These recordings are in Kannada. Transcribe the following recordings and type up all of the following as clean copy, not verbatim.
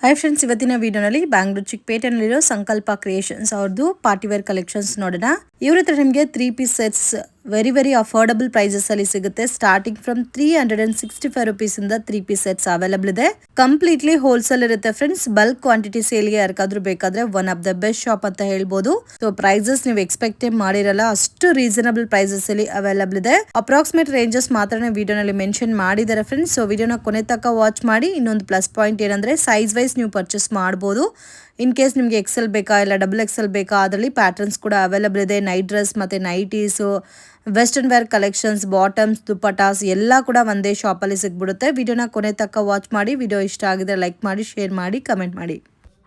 ಹಾಯ್ ಫ್ರೆಂಡ್ಸ್, ಇವತ್ತಿನ ವಿಡಿಯೋನಲ್ಲಿ ಬ್ಯಾಂಗ್ಳೂರ್ ಚಿಕ್ಕಪೇಟೆನಲ್ಲಿರೋ ಸಂಕಲ್ಪ ಕ್ರಿಯೇಷನ್ಸ್ ಅವ್ರದ್ದು ಪಾರ್ಟಿವೇರ್ ಕಲೆಕ್ಷನ್ಸ್ ನೋಡೋಣ. ಇವ್ರ ಹತ್ರ ನಿಮಗೆ 3 piece sets very affordable prices ಅಲ್ಲಿ ಸಿಗುತ್ತೆ. ಸ್ಟಾರ್ಟಿಂಗ್ ಫ್ರಮ್ 365 ರುಪೀಸ್ ಇಂದ 3 ಪೀಸ್ ಸೆಟ್ಸ್ ಅವೈಲಬಲ್ ಇದೆ. ಕಂಪ್ಲೀಟ್ಲಿ ಹೋಲ್ಸೇಲ್ ಇರುತ್ತೆ ಫ್ರೆಂಡ್ಸ್. ಬಲ್ಕ್ ಕ್ವಾಂಟಿಟಿ ಸೇಲ್ಗೆ ಯಾರಿಗಾದ್ರೂ ಬೇಕಾದ್ರೆ one of the best shop ಅಂತ ಹೇಳ್ಬೋದು. ಸೊ ಪ್ರೈಸಸ್ ನೀವು ಎಕ್ಸ್ಪೆಕ್ಟ್ ಮಾಡಿರಲ್ಲ, ಅಷ್ಟು ರೀಸನಬಲ್ ಪ್ರೈಸಸ್ ಅಲ್ಲಿ ಅವೈಲಬಲ್ ಇದೆ. ಅಪ್ರಾಕ್ಸಿಮೇಟ್ ರೇಂಜಸ್ ಮಾತ್ರ ವಿಡಿಯೋನಲ್ಲಿ ಮೆನ್ಷನ್ ಮಾಡಿದ್ದಾರೆ ಫ್ರೆಂಡ್ಸ್. ಸೊ ವಿಡಿಯೋನ ಕೊನೆ ತನಕ ವಾಚ್ ಮಾಡಿ. ಇನ್ನೊಂದು ಪ್ಲಸ್ ಪಾಯಿಂಟ್ ಏನಂದ್ರೆ ಸೈಜ್ ವೈಸ್ ನೀವು ಪರ್ಚೇಸ್ ಮಾಡ್ಬೋದು. ಇನ್ ಕೇಸ್ ನಿಮಗೆ ಎಕ್ಸೆಲ್ ಬೇಕಾ ಇಲ್ಲ ಡಬಲ್ ಎಕ್ಸೆಲ್ ಬೇಕಾ, ಅದರಲ್ಲಿ ಪ್ಯಾಟರ್ನ್ಸ್ ಕೂಡ ಅವೈಲಬಲ್ ಇದೆ. ನೈಟ್ ಡ್ರೆಸ್ ಮತ್ತೆ nighties, western wear collections, bottoms, dupattas ಎಲ್ಲ ಕೂಡ ಒಂದೇ ಶಾಪಲ್ಲಿ ಸಿಗ್ಬಿಡುತ್ತೆ. ವಿಡಿಯೋನ ಕೊನೆ ತನಕ ವಾಚ್ ಮಾಡಿ. ವಿಡಿಯೋ ಇಷ್ಟ ಆಗಿದ್ರೆ ಲೈಕ್ ಮಾಡಿ, ಶೇರ್ ಮಾಡಿ, ಕಮೆಂಟ್ ಮಾಡಿ.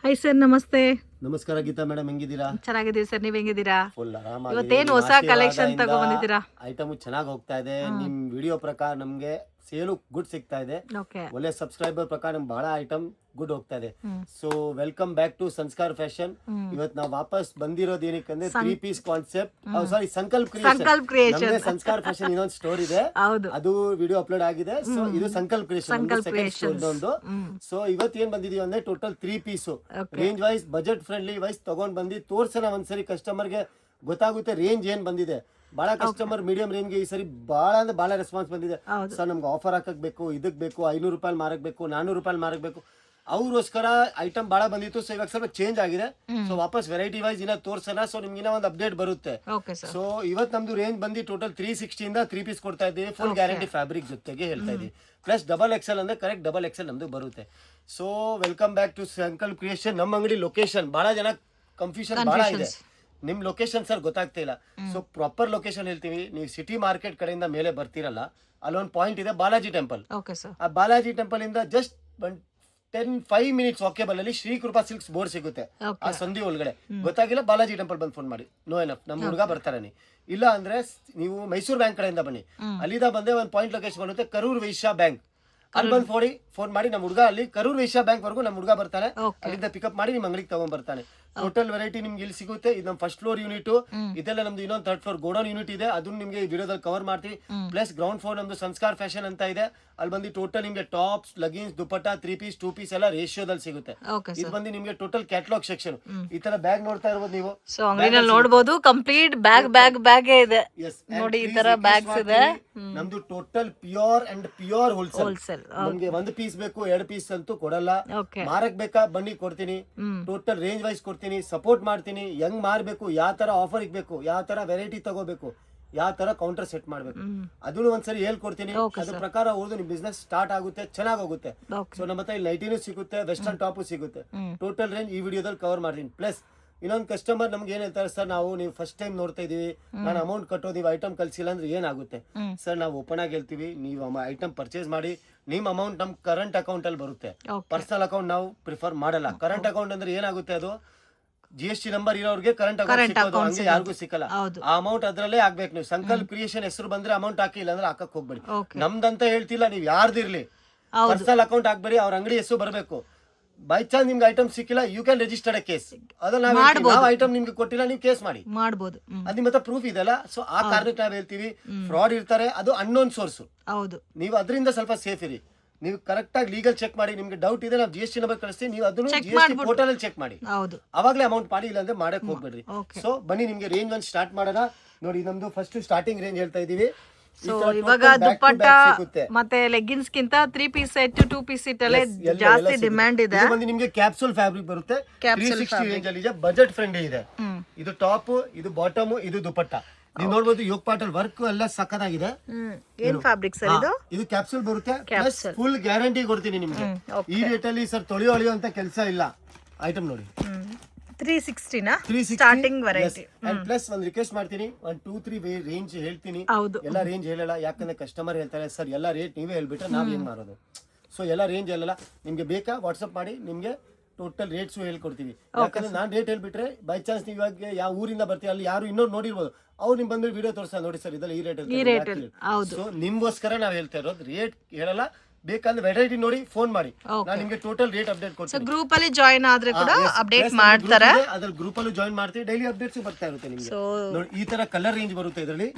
ಹಾಯ್ ಸರ್, ನಮಸ್ತೆ. ನಮಸ್ಕಾರ ಗೀತಾ ಮೇಡಮ್, ಹೆಂಗಿದ್ದೀರಾ? ಚೆನ್ನಾಗಿದ್ದೀವಿ ಸರ್, ನೀವ್ ಹೆಂಗಿದ್ದೀರಾ? ಫುಲ್ ಆರಾಮಾಗಿ. ಇವತ್ತೇನು ಹೊಸ ಕಲೆಕ್ಷನ್ ತಗೊಂಡ್ಬಂದಿದ್ದೀರಾ? ಐಟಮ್ ಚೆನ್ನಾಗಿ ಹೋಗ್ತಾ ಇದೆ. ನಿಮ್ ವಿಡಿಯೋ ಪ್ರಕಾರ ನಮ್ಗೆ ಸೇಲು ಗುಡ್ ಸಿಗ್ತಾ ಇದೆ. ಒಳ್ಳೆ ಸಬ್ಸ್ಕ್ರೈಬರ್ ಪ್ರಕಾರ ನಮ್ಗೆ ಬಹಳ ಐಟಮ್ ಗುಡ್ ಹೋಗ್ತಾ ಇದೆ. ಸೊ ವೆಲ್ಕಮ್ ಬ್ಯಾಕ್ ಟು ಸಂಸ್ಕಾರ ಫ್ಯಾಷನ್. ಇವತ್ತು ನಾವು ವಾಪಸ್ ಬಂದಿರೋದು ಏನಕ್ಕಂದ್ರೆ 3 ಪೀಸ್ ಕಾನ್ಸೆಪ್ಟ್, ಸಾರಿ ಸಂಕಲ್ಪ ಕ್ರಿಯೇಷನ್. ಸಂಸ್ಕಾರ ಫ್ಯಾಷನ್ ಇನ್ನೊಂದು ಸ್ಟೋರ್ ಇದೆ, ಅದು ವಿಡಿಯೋ ಅಪ್ಲೋಡ್ ಆಗಿದೆ. ಸೊ ಇದು ಸಂಕಲ್ಪ ಕ್ರಿಯೇಷನ್ ಸೆಕೆಂಡ್ ಸ್ಟೋರ್ ಒಂದು. ಸೊ ಇವತ್ತು ಏನ್ ಬಂದಿದೀವಿ ಅಂದ್ರೆ total 3 piece range wise, budget friendly wise ತಗೊಂಡ್ ಬಂದು ತೋರ್ಸೋಣ ಒಂದ್ಸರಿ. ಕಸ್ಟಮರ್ಗೆ ಗೊತ್ತಾಗುತ್ತೆ ರೇಂಜ್ ಏನ್ ಬಂದಿದೆ. ಬಹಳ ಕಸ್ಟಮರ್ ಮೀಡಿಯಂ ರೇಂಜ್ಗೆ ಈ ಸರಿ ಬಹಳ ಅಂದ್ರೆ ಬಹಳ ರೆಸ್ಪಾನ್ಸ್ ಬಂದಿದೆ. ಸರ್ ನಮ್ಗೆ ಆಫರ್ ಹಾಕಕ್ ಬೇಕು, ಇದಕ್ ಬೇಕು, 500 ರೂಪಾಯಿ ಮಾರಕ್ ಬೇಕು, 400 ರೂಪಾಯಿ ಮಾರಕ್ ಬೇಕು. ಅವ್ರಿಗೋಸ್ಕರ ಐಟಮ್ ಬಹಳ ಬಂದಿತ್ತು. ಸೊ ಇವಾಗ ಸ್ವಲ್ಪ ಚೇಂಜ್ ಆಗಿದೆ. ಸೊ ವಾಪಸ್ ವೆರೈಟಿ ವೈಸ್ ಇನ್ನ ತೋರ್ಸೋಣ. ಸೊ ನಿಮ್ಗೆ ಇನ್ನೂ ಒಂದು ಅಪ್ಡೇಟ್ ಬರುತ್ತೆ. ಸೊ ಇವತ್ತು ನಮ್ದು ರೇಂಜ್ ಬಂದು ಟೋಟಲ್ 360 ಇಂದ 3 ಪೀಸ್ ಕೊಡ್ತಾ ಇದ್ದೀವಿ. ಫುಲ್ ಗ್ಯಾರಂಟಿ ಫ್ಯಾಬ್ರಿಕ್ ಜೊತೆಗೆ ಹೇಳ್ತಾ ಇದೀವಿ. ಪ್ಲಸ್ ಡಬಲ್ ಎಕ್ಸೆಲ್ ಅಂದ್ರೆ ಕರೆಕ್ಟ್ ಡಬಲ್ ಎಕ್ಸೆಲ್ ನಮ್ದು ಬರುತ್ತೆ. ಸೊ ವೆಲ್ಕಮ್ ಬ್ಯಾಕ್ ಟು ಸಂಕಲ್ಪ ಕ್ರಿಯೇಷನ್. ನಮ್ಮ ಅಂಗಡಿ ಲೊಕೇಶನ್ ಬಹಳ ಜನ ಕನ್ಫ್ಯೂಷನ್ ಬಹಳ ಇದೆ. ನಿಮ್ ಲೊಕೇಶನ್ ಸರ್ ಗೊತ್ತಾಗ್ತಾ ಇಲ್ಲ. ಸೊ ಪ್ರಾಪರ್ ಲೊಕೇಶನ್ ಹೇಳ್ತೀವಿ. ನೀವು ಸಿಟಿ ಮಾರ್ಕೆಟ್ ಕಡೆಯಿಂದ ಮೇಲೆ ಬರ್ತೀರಲ್ಲ, ಅಲ್ಲೊಂದು ಪಾಯಿಂಟ್ ಇದೆ ಬಾಲಾಜಿ ಟೆಂಪಲ್. ಆ ಬಾಲಾಜಿ ಟೆಂಪಲ್ ಇಂದ ಜಸ್ಟ್ 5 ಮಿನಿಟ್ಸ್ ವಾಕೇಬಲ್ ಅಲ್ಲಿ ಶ್ರೀ ಕೃಪಾ ಸಿಲ್ಕ್ಸ್ ಬೋರ್ಡ್ ಸಿಗುತ್ತೆ. ಆ ಸಂಧಿ ಒಳಗಡೆ ಗೊತ್ತಾಗಿಲ್ಲ, ಬಾಲಾಜಿ ಟೆಂಪಲ್ ಬಂದು ಫೋನ್ ಮಾಡಿ. ನೋ ಎನಫ್, ನಮ್ಮ ಹುಡುಗ ಬರ್ತಾರೆ. ಇಲ್ಲ ಅಂದ್ರೆ ನೀವು ಮೈಸೂರು ಬ್ಯಾಂಕ್ ಕಡೆಯಿಂದ ಬನ್ನಿ. ಅಲ್ಲಿಂದ ಬಂದೆ ಒಂದು ಪಾಯಿಂಟ್ ಲೊಕೇಶನ್ ಬರುತ್ತೆ, ಕರೂರ್ ವೈಶ್ಯ ಬ್ಯಾಂಕ್. ಅಲ್ಲಿ ಬಂದು ಫೋನ್ ಮಾಡಿ. ನಮ್ಮ ಹುಡುಗ ಅಲ್ಲಿ ಕರೂರ್ ವೈಶ್ಯ ಬ್ಯಾಂಕ್ ವರ್ಗು ನಮ್ಮ ಹುಡುಗ ಬರ್ತಾನೆ. ಅಲ್ಲಿಂದ ಪಿಕಪ್ ಮಾಡಿ ನಿಮ್ಮ ಅಂಗಡಿಗೆ ತಗೊಂಡ್ ಬರ್ತಾನೆ. ಟೋಟಲ್ ವೆರೈಟಿ ನಿಮ್ಗೆ ಇಲ್ಲಿ ಸಿಗುತ್ತೆ. ಇದು ನಮ್ಮ ಫಸ್ಟ್ ಫ್ಲೋರ್ ಯೂನಿಟ್. ಇದೆಲ್ಲ ನಮ್ದು ಇನ್ನೊಂದು 3rd ಫ್ಲೋರ್ ಗೋಡೌನ್ ಯೂನಿಟ್ ಇದೆ. ಅದನ್ನ ನಿಮ್ಗೆ ವಿಡಿಯೋದಲ್ಲಿ ಕವರ್ ಮಾಡ್ತೀವಿ. ಪ್ಲಸ್ ಗ್ರೌಂಡ್ ಫ್ಲೋರ್ ನಮ್ದು ಸಂಸ್ಕಾರ ಫ್ಯಾಷನ್ ಅಂತ ಇದೆ. ಅಲ್ಲಿ ಬಂದು ಟೋಟಲ್ ನಿಮ್ಗೆ tops, logins, dupatta, 3 piece 2 piece ಎಲ್ಲ ರೇಷಿಯೋದಲ್ಲಿ ಸಿಗುತ್ತೆ. ಇದು ಬಂದು ನಿಮ್ಗೆ ಟೋಟಲ್ ಕ್ಯಾಟಲಾಗ್ ಸೆಕ್ಷನ್. ಈ ತರ ಬ್ಯಾಗ್ ನೋಡ್ತಾ ಇರ್ಬೋದು ನೀವು. ಸೊ ಅಂಗಡಿನಲ್ಲಿ ನೋಡಬಹುದು, ಕಂಪ್ಲೀಟ್ ಬ್ಯಾಗ್ ಇದೆ ನೋಡಿ. ಈ ತರ ಬ್ಯಾಗ್ಸ್ ಇದೆ. ನಮ್ದು total pure and pure wholesale. ನಮ್ಗೆ 1 ಪೀಸ್ ಬೇಕು, 2 ಪೀಸ್ ಅಂತೂ ಕೊಡಲ್ಲ. ಮಾರಕ್ ಬೇಕಾ ಬನ್ನಿ, ಕೊಡ್ತೀನಿ. ಟೋಟಲ್ ರೇಂಜ್ ವೈಸ್ ಕೊಡ್ತೀನಿ, ಸಪೋರ್ಟ್ ಮಾಡ್ತೀನಿ. ಹೆಂಗ್ ಮಾರ್ಬೇಕು, ಯಾವ ತರ ಆಫರ್ ಇಕ್ಬೇಕು, ಯಾವ ತರ ವೆರೈಟಿ ತಗೋಬೇಕು, ಯಾವ ತರ ಕೌಂಟರ್ ಸೆಟ್ ಮಾಡ್ಬೇಕು, ಅದನ್ನು ಒಂದ್ಸರಿ ಹೇಳ್ಕೊಡ್ತೀನಿ. ಅದ್ರ ಪ್ರಕಾರ ಓದು ನಿಮ್ ಬಿಸ್ನೆಸ್ ಸ್ಟಾರ್ಟ್ ಆಗುತ್ತೆ, ಚೆನ್ನಾಗಿ ಹೋಗುತ್ತೆ. ಸೊ ನಮ್ಮ ಹತ್ರ ನೈಟಿನೂ ಸಿಗುತ್ತೆ, ವೆಸ್ಟರ್ನ್ ಟಾಪು ಸಿಗುತ್ತೆ. ಟೋಟಲ್ ರೇಂಜ್ ಈ ವಿಡಿಯೋದಲ್ಲಿ ಕವರ್ ಮಾಡ್ತೀನಿ. ಪ್ಲಸ್ ಇನ್ನೊಂದು ಕಸ್ಟಮರ್ ನಮ್ಗೆ ಏನ್ ಹೇಳ್ತಾರೆ, ಸರ್ ನಾವು ನೀವು ಫಸ್ಟ್ ಟೈಮ್ ನೋಡ್ತಾ ಇದೀವಿ, ನಾನು ಅಮೌಂಟ್ ಕಟ್ಟೋದು, ನೀವು ಐಟಮ್ ಕಳ್ಸಿಲ್ಲ ಅಂದ್ರೆ ಏನಾಗುತ್ತೆ ಸರ್? ನಾವು ಓಪನ್ ಆಗಿ ಹೇಳ್ತೀವಿ, ನೀವು ಐಟಮ್ ಪರ್ಚೇಸ್ ಮಾಡಿ ನಿಮ್ ಅಮೌಂಟ್ ನಮ್ ಕರೆಂಟ್ ಅಕೌಂಟ್ ಅಲ್ಲಿ ಬರುತ್ತೆ. ಪರ್ಸನಲ್ ಅಕೌಂಟ್ ನಾವು ಪ್ರಿಫರ್ ಮಾಡಲ್ಲ. ಕರೆಂಟ್ ಅಕೌಂಟ್ ಅಂದ್ರೆ ಏನಾಗುತ್ತೆ, ಅದು GST ನಂಬರ್ ಇರೋರಿಗೆ ಕರೆಂಟ್ ಅಕೌಂಟ್ ಸಿಗೋದು, ಹಂಗೆ ಯಾರಿಗೂ ಸಿಕ್ಕಲ್ಲ. ಆ ಅಮೌಂಟ್ ಅದ್ರಲ್ಲೇ ಆಗ್ಬೇಕು. ನೀವು ಸಂಕಲ್ಪ ಕ್ರಿಯೇಷನ್ ಹೆಸರು ಬಂದ್ರೆ ಅಮೌಂಟ್ ಹಾಕಿ, ಇಲ್ಲ ಅಂದ್ರೆ ಹಾಕಕ್ ಹೋಗ್ಬೇಡಿ. ನಮ್ದಂತ ಹೇಳ್ತಿಲ್ಲ, ನೀವು ಯಾರ್ದಿರ್ಲಿ ಪರ್ಸನಲ್ ಅಕೌಂಟ್ ಹಾಕ್ಬೇಡಿ, ಅವ್ರ ಅಂಗಡಿ ಹೆಸರು ಬರಬೇಕು. ಬೈ ಚಾನ್ಸ್ ನಿಮ್ಗೆ ಐಟಮ್ ಸಿಕ್ಕಿಲ್ಲ, you can register a case. ಅದನ್ನ ನಾವು ಐಟಮ್ ನಿಮ್ಗೆ ಕೊಟ್ಟಿಲ್ಲ, ನೀವು ಕೇಸ್ ಮಾಡಿ ಮಾಡಬಹುದು. ಅದು ನಿಮ್ಮ ಹತ್ರ ಪ್ರೂಫ್ ಇದೆಲ್ಲ. ಸೊ ಆ ಕಾರಣಕ್ಕೆ ನಾವ್ ಹೇಳ್ತೀವಿ, ಫ್ರಾಡ್ ಇರ್ತಾರೆ, ಅದು ಅನ್ನೋನ್ ಸೋರ್ಸ್. ನೀವು ಅದರಿಂದ ಸ್ವಲ್ಪ ಸೇಫ್ ಇರಿ. ನೀವು ಕರೆಕ್ಟ್ ಆಗಿ ಲೀಗಲ್ ಚೆಕ್ ಮಾಡಿ. ನಿಮ್ಗೆ ಡೌಟ್ ಇದೆ, ನಾವು GST ನಂಬರ್ ಕಳಿಸ್ತೀವಿ, ನೀವು ಅದನ್ನು GST ಪೋರ್ಟಲ್ ಅಲ್ಲಿ ಚೆಕ್ ಮಾಡಿ. ಅವಾಗಲೇ ಅಮೌಂಟ್ ಮಾಡಿ, ಇಲ್ಲ ಅಂದ್ರೆ ಮಾಡಕ್ ಹೋಗ್ಬೇಡ್ರಿ. ಸೊ ಬನ್ನಿ ನಿಮ್ಗೆ ರೇಂಜ್ ಒಂದು ಸ್ಟಾರ್ಟ್ ಮಾಡೋಣ. ನೋಡಿ, ನಮ್ದು ಫಸ್ಟ್ ಸ್ಟಾರ್ಟಿಂಗ್ ರೇಂಜ್ ಹೇಳ್ತಾ ಇದೀವಿ. ಸೊ ಇವಾಗ ದುಪಟ್ಟಾ ಮತ್ತೆ ಲೆಗ್ಗಿನ್ಸ್ ಗಿಂತ 3 ಪೀಸ್ ಸೆಟ್ 2 ಪೀಸ್ ಸೆಟ್ ಅಲ್ಲೇ ಜಾಸ್ತಿ ಡಿಮ್ಯಾಂಡ್ ಇದೆ. ಇದು ಬಂದು ನಿಮ್ಗೆ ಕ್ಯಾಪ್ಸೂಲ್ ಫ್ಯಾಬ್ರಿಕ್ ಬರುತ್ತೆ. 360 ರೇಂಜ್ ಅಲ್ಲಿ ಇದೆ, ಬಜೆಟ್ ಫ್ರೆಂಡ್ಲಿ ಇದೆ. ಇದು ಟಾಪ್, ಇದು ಬಾಟಮ್, ಇದು ದುಪಟ್ಟಾ. ನೀವು ನೋಡಬಹುದು, ಯೋಗ್ ಪಾಟಲ್ ವರ್ಕ್ ಎಲ್ಲ ಸಖತ್ತಾಗಿದೆ. ಏನ್ ಫ್ಯಾಬ್ರಿಕ್ ಸರ್ ಇದು? ಇದು ಕ್ಯಾಪ್ಸೂಲ್ ಬರುತ್ತೆ. ಪ್ಲಸ್ ಫುಲ್ ಗ್ಯಾರಂಟಿ ಕೊಡ್ತೀನಿ ನಿಮ್ಗೆ. ಈ ರೇಟ್ ಅಲ್ಲಿ ಸರ್ ತೊಳೆಯೋ ಅಂತ ಕೆಲಸ ಇಲ್ಲ. ಐಟಮ್ ನೋಡಿ, 360 ನಾ ಸ್ಟಾರ್ಟಿಂಗ್ ವೆರೈಟಿ. ಅಂಡ್ ಪ್ಲಸ್ ಒಂದು ರಿಕ್ವೆಸ್ಟ್ ಮಾಡ್ತೀನಿ, 1 2 3 ರೇಂಜ್ ಹೇಳ್ತೀನಿ. ಎಲ್ಲ ರೇಂಜ್ ಹೇಳಲ್ಲ, ಯಾಕಂದ್ರೆ ಕಸ್ಟಮರ್ ಹೇಳ್ತಾರೆ, ಸರ್ ಎಲ್ಲ ರೇಟ್ ನೀವೇ ಹೇಳ್ಬಿಟ್ರೆ ನಾವ್ ಏನ್ ಮಾಡೋದು. ಸೊ ಎಲ್ಲ ರೇಂಜ್ ಹೇಳಲ್ಲ. ನಿಮ್ಗೆ ಬೇಕಾ ವಾಟ್ಸ್ಆಪ್ ಮಾಡಿ, ನಿಮ್ಗೆ ಟೋಟಲ್ ರೇಟ್ಸ್ ಹೇಳ್ಕೊಡ್ತೀವಿ. ಯಾಕಂದ್ರೆ ನಾನ್ ರೇಟ್ ಹೇಳ್ಬಿಟ್ರೆ ಬೈ ಚಾನ್ಸ್ ನೀವು ಇವಾಗ ಯಾವ ಊರಿಂದ ಬರ್ತೀವಿ, ಅಲ್ಲಿ ಯಾರು ಇನ್ನೊಂದು ನೋಡಿರ್ಬೋದು, ಅವ್ರು ನಿಮ್ ಬಂದ್ಬಿಟ್ಟು ವಿಡಿಯೋ ತೋರಿಸ್ತಾ, ನೋಡಿ ಸರ್ ಇದೆಲ್ಲ ಈ ರೇಟ್. ಸೊ ನಿಮ್ಗೋಸ್ಕರ ನಾವ್ ಹೇಳ್ತಾ ಇರೋದು, ರೇಟ್ ಹೇಳಲ್ಲ, ಬೇಕಂದ್ರೆ ವೆರೈಟಿ ನೋಡಿ ಫೋನ್ ಮಾಡಿ, ನಾನು ನಿಮ್ಗೆ ಟೋಟಲ್ ರೇಟ್ ಅಪ್ಡೇಟ್ ಕೊಡ್ತೀನಿ. ಗ್ರೂಪ್ ಅಲ್ಲಿ ಜಾಯಿನ್ ಆದ್ರೆ ಕೂಡ ಅಪ್ಡೇಟ್ ಮಾಡ್ತಾರೆ. ಅದ್ರ ಗ್ರೂಪ್ ಅಲ್ಲೂ ಜಾಯಿನ್ ಮಾಡ್ತೀವಿ, ಡೈಲಿ ಅಪ್ಡೇಟ್ಸ್ ಬರ್ತಾ ಇರುತ್ತೆ ನಿಮ್ಗೆ. ನೋಡಿ ಈ ತರ ಕಲರ್ ರೇಂಜ್ ಬರುತ್ತೆ ಇದರಲ್ಲಿ,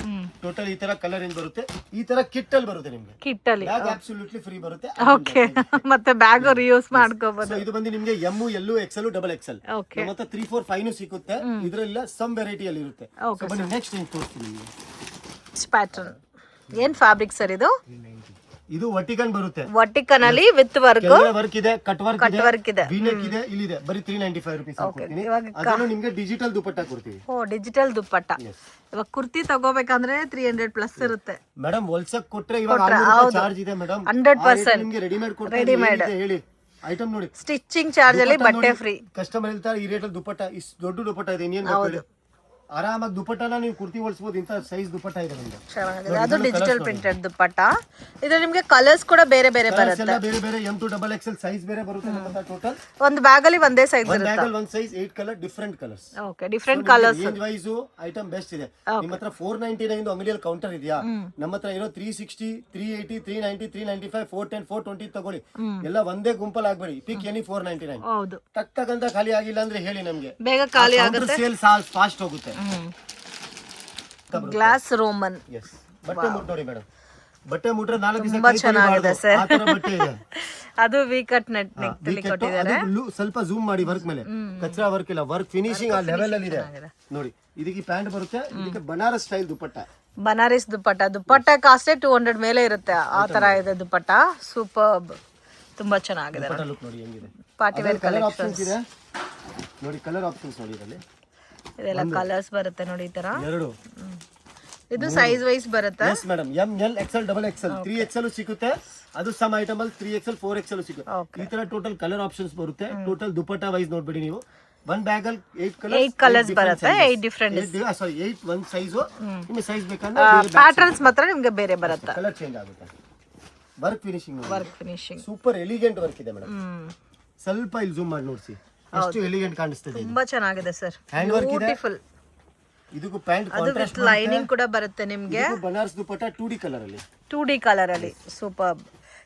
ಟೋಟಲ್ ಈ ತರ ಕಲರ್ ರೇಂಜ್ ಬರುತ್ತೆ. ಈ ತರ ಕಿಟ್ ಅಲ್ಲಿ ಬರುತ್ತೆ ನಿಮ್ಗೆ, ಕಿಟ್ ಅಲ್ಲಿ ಬ್ಯಾಗ್ ಅಬ್ಸಲ್ಯೂಟ್ಲಿ ಫ್ರೀ ಬರುತ್ತೆ. ಓಕೆ, ಮತ್ತೆ ಬ್ಯಾಗ್ ರಿಯೂಸ್ ಮಾಡ್ಕೋಬಹುದು. So ಇದು ಬಂದು ನಿಮ್ಗೆ ಎಮ್ ಎಲ್ಲು ಎಕ್ಸೆಲ್ ಡಬಲ್ ಎಕ್ಸೆಲ್ ಮತ್ತೆ 3 4 5 ಸಿಗುತ್ತೆ. ಇದರೆಲ್ಲ ಸಮ್ ವೆರೈಟಿ ಅಲ್ಲಿ ಇರುತ್ತೆ. ಸೊ ಬನ್ನಿ ನೆಕ್ಸ್ಟ್ ಏನು ತೋರಿಸ್ತೀನಿ ನಿಮ್ಗೆ. ಪ್ಯಾಟರ್ನ್ ಏನ್ ಫ್ಯಾಬ್ರಿಕ್ ಸರ್ ಇದು? ಇದು ವರ್ಟಿಕನ್ ಬರುತ್ತೆ, ವರ್ಟಿಕನ್ ಅಲ್ಲಿ ವಿತ್ ವರ್ಕ್ ವರ್ಕ್ ಇದೆ, ಕಟ್ ವರ್ಕ್ ಇದೆ, ವಿ-ನೆಕ್ ಇದೆ, ಇಲ್ಲಿದೆ. ಬರೀ 395 ರೂಪೀಸ್ ಕೊಡ್ತೀನಿ. ಅದನ್ನು ನಿಮ್ಗೆ ಡಿಜಿಟಲ್ ದುಪಟ್ಟ ಕೊಡ್ತೀವಿ. ಡಿಜಿಟಲ್ ದುಪ್ಪಟ್ಟ. ಇವಾಗ ಕುರ್ತಿ ತಗೋಬೇಕಂದ್ರೆ 300 ಪ್ಲಸ್ ಇರುತ್ತೆ ಮೇಡಮ್. ಹೊಲ್ಸಕ್ ಕೊಟ್ರೆ ಇವಾಗ ಚಾರ್ಜ್ ಇದೆ ಮೇಡಮ್. 100% ನಿಮ್ಗೆ ರೆಡಿಮೇಡ್ ಕೊಡ್ತೀವಿ. ಹೇಳಿ ಐಟಮ್ ನೋಡಿ, ಸ್ಟಿಚಿಂಗ್ ಚಾರ್ಜ್ ಅಲ್ಲಿ ಬಟ್ಟೆ ಫ್ರೀ. ಕಸ್ಟಮರ್ ಹೇಳ್ತಾರೆ ಈ ರೇಟ್ ಅಲ್ಲಿ ದುಪಟ್ಟ, ಇಷ್ಟು ದೊಡ್ಡ ದುಪಟ್ಟ ಇದೆ, ಇನ್ನೇನ್ ಬೇಕು ಹೇಳಿ. ಆರಾಮಾಗಿ ದುಪಟ್ಟನ ನೀವು ಕುರ್ತಿ ಹೊಲಿಸಬಹುದು. ಇಂತ ಸೈಜ್ ದುಪಟ್ಟ ಇದೆ ನಮ್ಗೆ. ಚೆನ್ನಾಗಿದೆ. ಅದು ಡಿಜಿಟಲ್ ಪ್ರಿಂಟೆಡ್ ದುಪಟ್ಟ. ಇದು ನಿಮ್ಗೆ ಕಲರ್ಸ್ ಕೂಡ ಬೇರೆ ಬೇರೆ ಬರುತ್ತೆ. ಬೇರೆ ಬೇರೆ M to double XL size ಬೇರೆ ಬರುತ್ತೆ ನಮ್ಮ ಟೋಟಲ್. ಒಂದು ಬ್ಯಾಗ್ ಅಲ್ಲಿ ಒಂದೇ ಸೈಜ್ ಇರುತ್ತೆ. ಬ್ಯಾಗ್ ಅಲ್ಲಿ ಒಂದು size 8 colour different colours. Okay, different colours. Range wise item best ಇದೆ. ನಿಮ್ಮ ಹತ್ರ 499 ಅಂಗಡಿಯಲ್ಲಿ ಕೌಂಟರ್ ಇದೆಯಾ? ನಮ್ಮ ಹತ್ರ ಇರೋ 360 380 390 395 410 420 ತಗೊಳ್ಳಿ. ಎಲ್ಲ ಒಂದೇ ಗುಂಪಲ್ಲಿ ಆಗ್ಬೇಡಿ. ಪಿಕ್ ಎನಿ 499. ಹೌದು, ಟಕ್ ಟಕ್ ಅಂತ ಖಾಲಿ ಆಗಿಲ್ಲ ಅಂದ್ರೆ ಹೇಳಿ ನಮ್ಗೆ, ಬೇಗ ಖಾಲಿ ಆಗುತ್ತೆ. ಸೇಲ್ ಫಾಸ್ಟ್ ಹೋಗುತ್ತೆ. Glass Roman. ಎಸ್, ಬಟ್ಟೆ ಮುಟ್ ನೋಡಿ ಮೇಡಮ್. ಬಟ್ಟೆ ಮುಟ್ರೆ 4 ದಿವಸ ತುಂಬಾ ಚೆನ್ನಾಗಿದೆ ಸರ್. ಆ ತರ ಬಟ್ಟೆ ಇದೆ. ಅದು ವಿ ಕಟ್ ನೆಕ್ ಅಲ್ಲಿ ಕೊಟ್ಟಿದ್ದಾರೆ. ಸ್ವಲ್ಪ ಜೂಮ್ ಮಾಡಿ ವರ್ಕ್ ಮೇಲೆ. ಕಚ್ಚರಾ ವರ್ಕ್ ಇಲ್ಲ, ವರ್ಕ್ ಫಿನಿಶಿಂಗ್ ಆ ಲೆವೆಲ್ ಅಲ್ಲಿ ಇದೆ ನೋಡಿ. ಇದಕ್ಕೆ ಪ್ಯಾಂಟ್ ಬರುತ್ತೆ, ಇದಕ್ಕೆ ಬನಾರಸ್ ಸ್ಟೈಲ್ ದುಪಟ್ಟ. ಬನಾರಸ್ ದುಪಟ್ಟ ಕಾಸ್ಟ್ 200 ಮೇಲೆ ಇರುತ್ತೆ. ಆ ತರ ಇದೆ ದುಪಟ್ಟ. ಸೂಪರ್ಬ್, ತುಂಬಾ ಚೆನ್ನಾಗಿದೆ. ಲುಕ್ ನೋಡಿ ಹೆಂಗಿದೆ. ಪಾರ್ಟಿ ವೇರ್ ಕಲರ್ ಆಪ್ಷನ್ಸ್ ಇದೆ ನೋಡಿ. ಕಲರ್ ಆಪ್ಷನ್ಸ್ ನೋಡಿ ಇದರಲ್ಲಿ. ಇದೆಲ್ಲ ಕಲರ್ಸ್ ಬರುತ್ತೆ ನೋಡಿ ಈ ತರ. ಎರಡು ಇದು ಸೈಜ್ ವೈಸ್ ಬರುತ್ತೆ. Yes madam. M L XL double XL 3XL ಸಿಗುತ್ತೆ. ಅದು ಸಮ್ ಐಟಮ್ ಅಲ್ಲಿ 3XL 4XL ಸಿಗುತ್ತೆ. ಈ ತರ ಟೋಟಲ್ ಕಲರ್ ಆಪ್ಷನ್ಸ್ ಬರುತ್ತೆ. ಟೋಟಲ್ ದುಪಟ್ಟ ವೈಸ್ ನೋಡ್ಬೇಡಿ ನೀವು. ಒಂದ್ ಬ್ಯಾಗ್ ಅಲ್ಲಿ 8 ಕಲರ್ಸ್ ಬರುತ್ತೆ. 8 ಡಿಫರೆಂಟ್, ಸಾರಿ 8 ಒಂದ್ ಸೈಜ್. ನಿಮಗೆ ಸೈಜ್ ಬೇಕಂದ್ರೆ ಪ್ಯಾಟರ್ನ್ಸ್ ಮಾತ್ರ ನಿಮಗೆ ಬೇರೆ ಬರುತ್ತೆ. ಕಲರ್ ಚೇಂಜ್ ಆಗುತ್ತೆ. Work finishing super elegant work ಇದೆ ಮೇಡಮ್. ಸ್ವಲ್ಪ ಇಲ್ಲಿ ಜೂಮ್ ಮಾಡಿ ನೋಡ್ಸಿ ಎಷ್ಟು ಎಲಿಗೆಂಟ್ ಕಾಣಿಸ್ತಿದೆ. ತುಂಬಾ ಚೆನ್ನಾಗಿದೆ ಸರ್. ಹ್ಯಾಂಡ್ ವರ್ಕ್ ಇದೆ. ಬ್ಯೂಟಿಫುಲ್. ಇದಕ್ಕೂ ಪ್ಯಾಂಟ್ ಅದು ವಿತ್ ಲೈನಿಂಗ್ ಕೂಡ ಬರುತ್ತೆ ನಿಮಗೆ. ಬನಾರಸ್ ದುಪಟ್ಟ 2D ಕಲರ್ ಅಲ್ಲಿ. ಸೂಪರ್.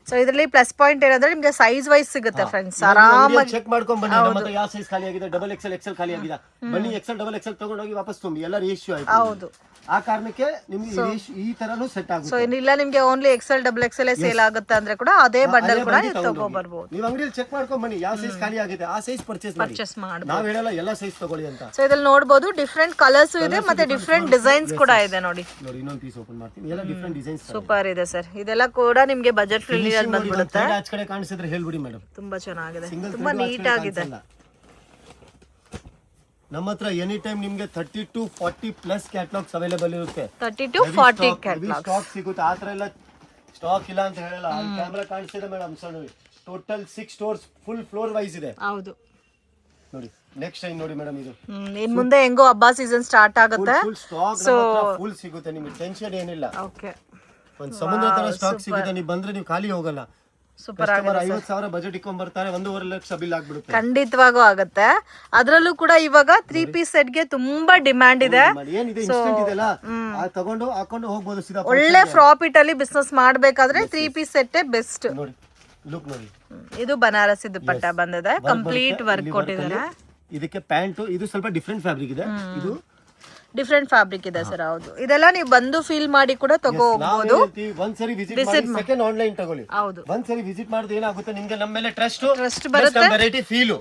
ಸೊ ಇದರಲ್ಲಿ ಪ್ಲಸ್ ಪಾಯಿಂಟ್ ಏನಂದ್ರೆ ನಿಮಗೆ ಸೈಜ್ ವೈಸ್ ಸಿಗುತ್ತೆ ಫ್ರೆಂಡ್ಸ್. ಆರಾಮಾಗಿ ಚೆಕ್ ಮಾಡ್ಕೊಂಡ್ ಬನ್ನಿ. ನಮ್ಮ ಹತ್ರ ಯಾವ ಸೈಜ್ ಖಾಲಿ ಆಗಿದೆ, ಡಬಲ್ ಎಕ್ಸೆಲ್ ಎಕ್ಸೆಲ್ ಖಾಲಿ ಆಗಿದೆ, ಬನ್ನಿ ಎಕ್ಸೆಲ್ ಡಬಲ್ ಎಕ್ಸೆಲ್ ತಗೊಂಡು ಹೋಗಿ ವಾಪಸ್ ತುಂಬಿ. ಎಲ್ಲ ರೇಷಿಯೋ ಆಯ್ತು. ಹೌದು, ಆ ಕಾರಣಕ್ಕೆ ನಿಮ್ಗೆ ಈ ತರನು ಸೆಟ್ ಆಗುತ್ತೆ. ಸೊ ಇಲ್ಲ ನಿಮಗೆ only XL double XL sale ಆಗುತ್ತೆ ಅಂದ್ರೆ ಕೂಡ ಅದೇ ಬಂಡಲ್ ಕೂಡ ನೀವು ತಗೋಬರ್ಬೋದು. ನೀವು ಅಂಗಡಿಯಲ್ಲಿ ಚೆಕ್ ಮಾಡ್ಕೊಂಡ್ ಬನ್ನಿ, ಯಾವ ಸೈಜ್ ಖಾಲಿ ಆಗಿದೆ ಆ ಸೈಜ್ ಪರ್ಚೇಸ್ ಮಾಡಿ. ನಾವು ಹೇಳಲ್ಲ ಎಲ್ಲ ಸೈಜ್ ತಗೊಳ್ಳಿ ಅಂತ. ಸೊ ಇದ್ರಲ್ಲಿ ನೋಡಬಹುದು ಡಿಫರೆಂಟ್ ಕಲರ್ಸ್ ಇದೆ ಮತ್ತೆ ಡಿಫರೆಂಟ್ ಡಿಸೈನ್ಸ್ ಕೂಡ ಇದೆ ನೋಡಿ. ಇನ್ನೊಂದು ಪೀಸ್ ಓಪನ್ ಮಾಡ್ತೀನಿ. ಎಲ್ಲ ಡಿಫರೆಂಟ್ ಡಿಸೈನ್ಸ್ ಸೂಪರ್ ಇದೆ ಸರ್. ಇದೆಲ್ಲ ಕೂಡ ನಿಮಗೆ ಬಜೆಟ್ ಫ್ರೆಂಡ್ಲಿ ಅಲ್ಲಿ ಬಂದ್ಬಿಡುತ್ತೆ. ಆಚೆ ಕಡೆ ಕಾಣಿಸಿದ್ರೆ ಹೇಳ್ಬಿಡಿ ಮೇಡಮ್. ತುಂಬಾ ಚೆನ್ನಾಗಿದೆ, ತುಂಬಾ ನೀಟ್ ಆಗಿದೆ. ನಮ್ಮ ಹತ್ರ ಎನಿ ಟೈಮ್ ನಿಮ್ಗೆ 30 to 40 ಪ್ಲಸ್ ಕ್ಯಾಟಲಾಗ್ಸ್ ಅವೈಲೇಬಲ್ ಇರುತ್ತೆ. 30 to 40 ಕ್ಯಾಟಲಾಗ್ಸ್ ಸ್ಟಾಕ್ ಸಿಗುತ್ತೆ. ಆ ತರ ಎಲ್ಲ ಸ್ಟಾಕ್ ಇಲ್ಲ ಅಂತ ಹೇಳಲ್ಲ. ಕ್ಯಾಮೆರಾ ಕಾಣಿಸ್ತಿದೆ madam. Total 6 stores full floor wise ಇದೆ. ಹೌದು ನೋಡಿ. ನೆಕ್ಸ್ಟ್ ಟೈಮ್ ನೋಡಿ ಮೇಡಮ್, ಇದು ಇನ್ ಮುಂದೆ ಹೆಂಗೋ ಹಬ್ಬ ಸೀಸನ್ ಸ್ಟಾರ್ಟ್ ಆಗುತ್ತೆ. ಫುಲ್ ಸ್ಟಾಕ್ ನಮ್ಮ ಹತ್ರ ಫುಲ್ ಸಿಗುತ್ತೆ. ನಿಮಗೆ ಟೆನ್ಷನ್ ಏನಿಲ್ಲ. ಓಕೆ, ಒಂದು ಸಮುದ್ರ ತರ ಸ್ಟಾಕ್ ಸಿಗುತ್ತೆ. ನೀವು ಬಂದ್ರೆ ನೀವು ಖಾಲಿ ಹೋಗಲ್ಲ. ಸೂಪರ್. 50,000 ಬಜೆಟ್ ಇಟ್ಕೊಂಡ್ ಬರ್ತಾರೆ, 1.5 ಲಕ್ಷ ಬಿಲ್ ಆಗ್ಬಿಡುತ್ತೆ. ಖಂಡಿತವಾಗೂ ಆಗುತ್ತೆ. ಅದ್ರಲ್ಲೂ ಕೂಡ ಇವಾಗ 3 ಪೀಸ್ ಸೆಟ್ ಗೆ ತುಂಬಾ ಡಿಮ್ಯಾಂಡ್ ಇದೆ. ಏನಿದೆ ಇನ್ಸ್ಟೆಂಟ್ ಇದೆಲ್ಲ ತಗೊಂಡು ಹಾಕೊಂಡು ಹೋಗ್ಬೋದು ಸೀದಾ. ಒಳ್ಳೆ ಪ್ರಾಫಿಟ್ ಅಲ್ಲಿ ಬಿಸ್ನೆಸ್ ಮಾಡ್ಬೇಕಾದ್ರೆ 3 ಪೀಸ್ ಸೆಟ್ ಬೆಸ್ಟ್. ನೋಡಿ ಲುಕ್ ನೋಡಿ. ಇದು ಬನಾರಸಿ ದುಪಟ್ಟ ಬಂದಿದೆ, ಕಂಪ್ಲೀಟ್ ವರ್ಕ್ ಕೊಟ್ಟಿದ್ದಾರೆ. ಇದಕ್ಕೆ ಪ್ಯಾಂಟ್ ಇದು ಸ್ವಲ್ಪ ಡಿಫರೆಂಟ್ ಫ್ಯಾಬ್ರಿಕ್ ಇದೆ. ಇದು ಡಿಫರೆಂಟ್ ಫ್ಯಾಬ್ರಿಕ್ ಇದೆ ಸರ್. ಹೌದು, ಇದೆಲ್ಲ ನೀವು ಬಂದು ಫೀಲ್ ಮಾಡಿ ಕೂಡ ತಗೋಬಹುದು. ಒಂದ್ಸರಿ ವಿಸಿಟ್ ಮಾಡಿ, ಸೆಕೆಂಡ್ ಆನ್ಲೈನ್ ತಗೊಳ್ಳಿ. ಹೌದು, ಒಂದ್ಸರಿ ವಿಸಿಟ್ ಮಾಡಿದ್ರೆ ಏನಾಗುತ್ತೆ ನಿಮ್ಗೆ ನಮ್ಮ ಮೇಲೆ ಟ್ರಸ್ಟ್ ಬರುತ್ತೆ, ವೆರೈಟಿ ಫೀಲ್.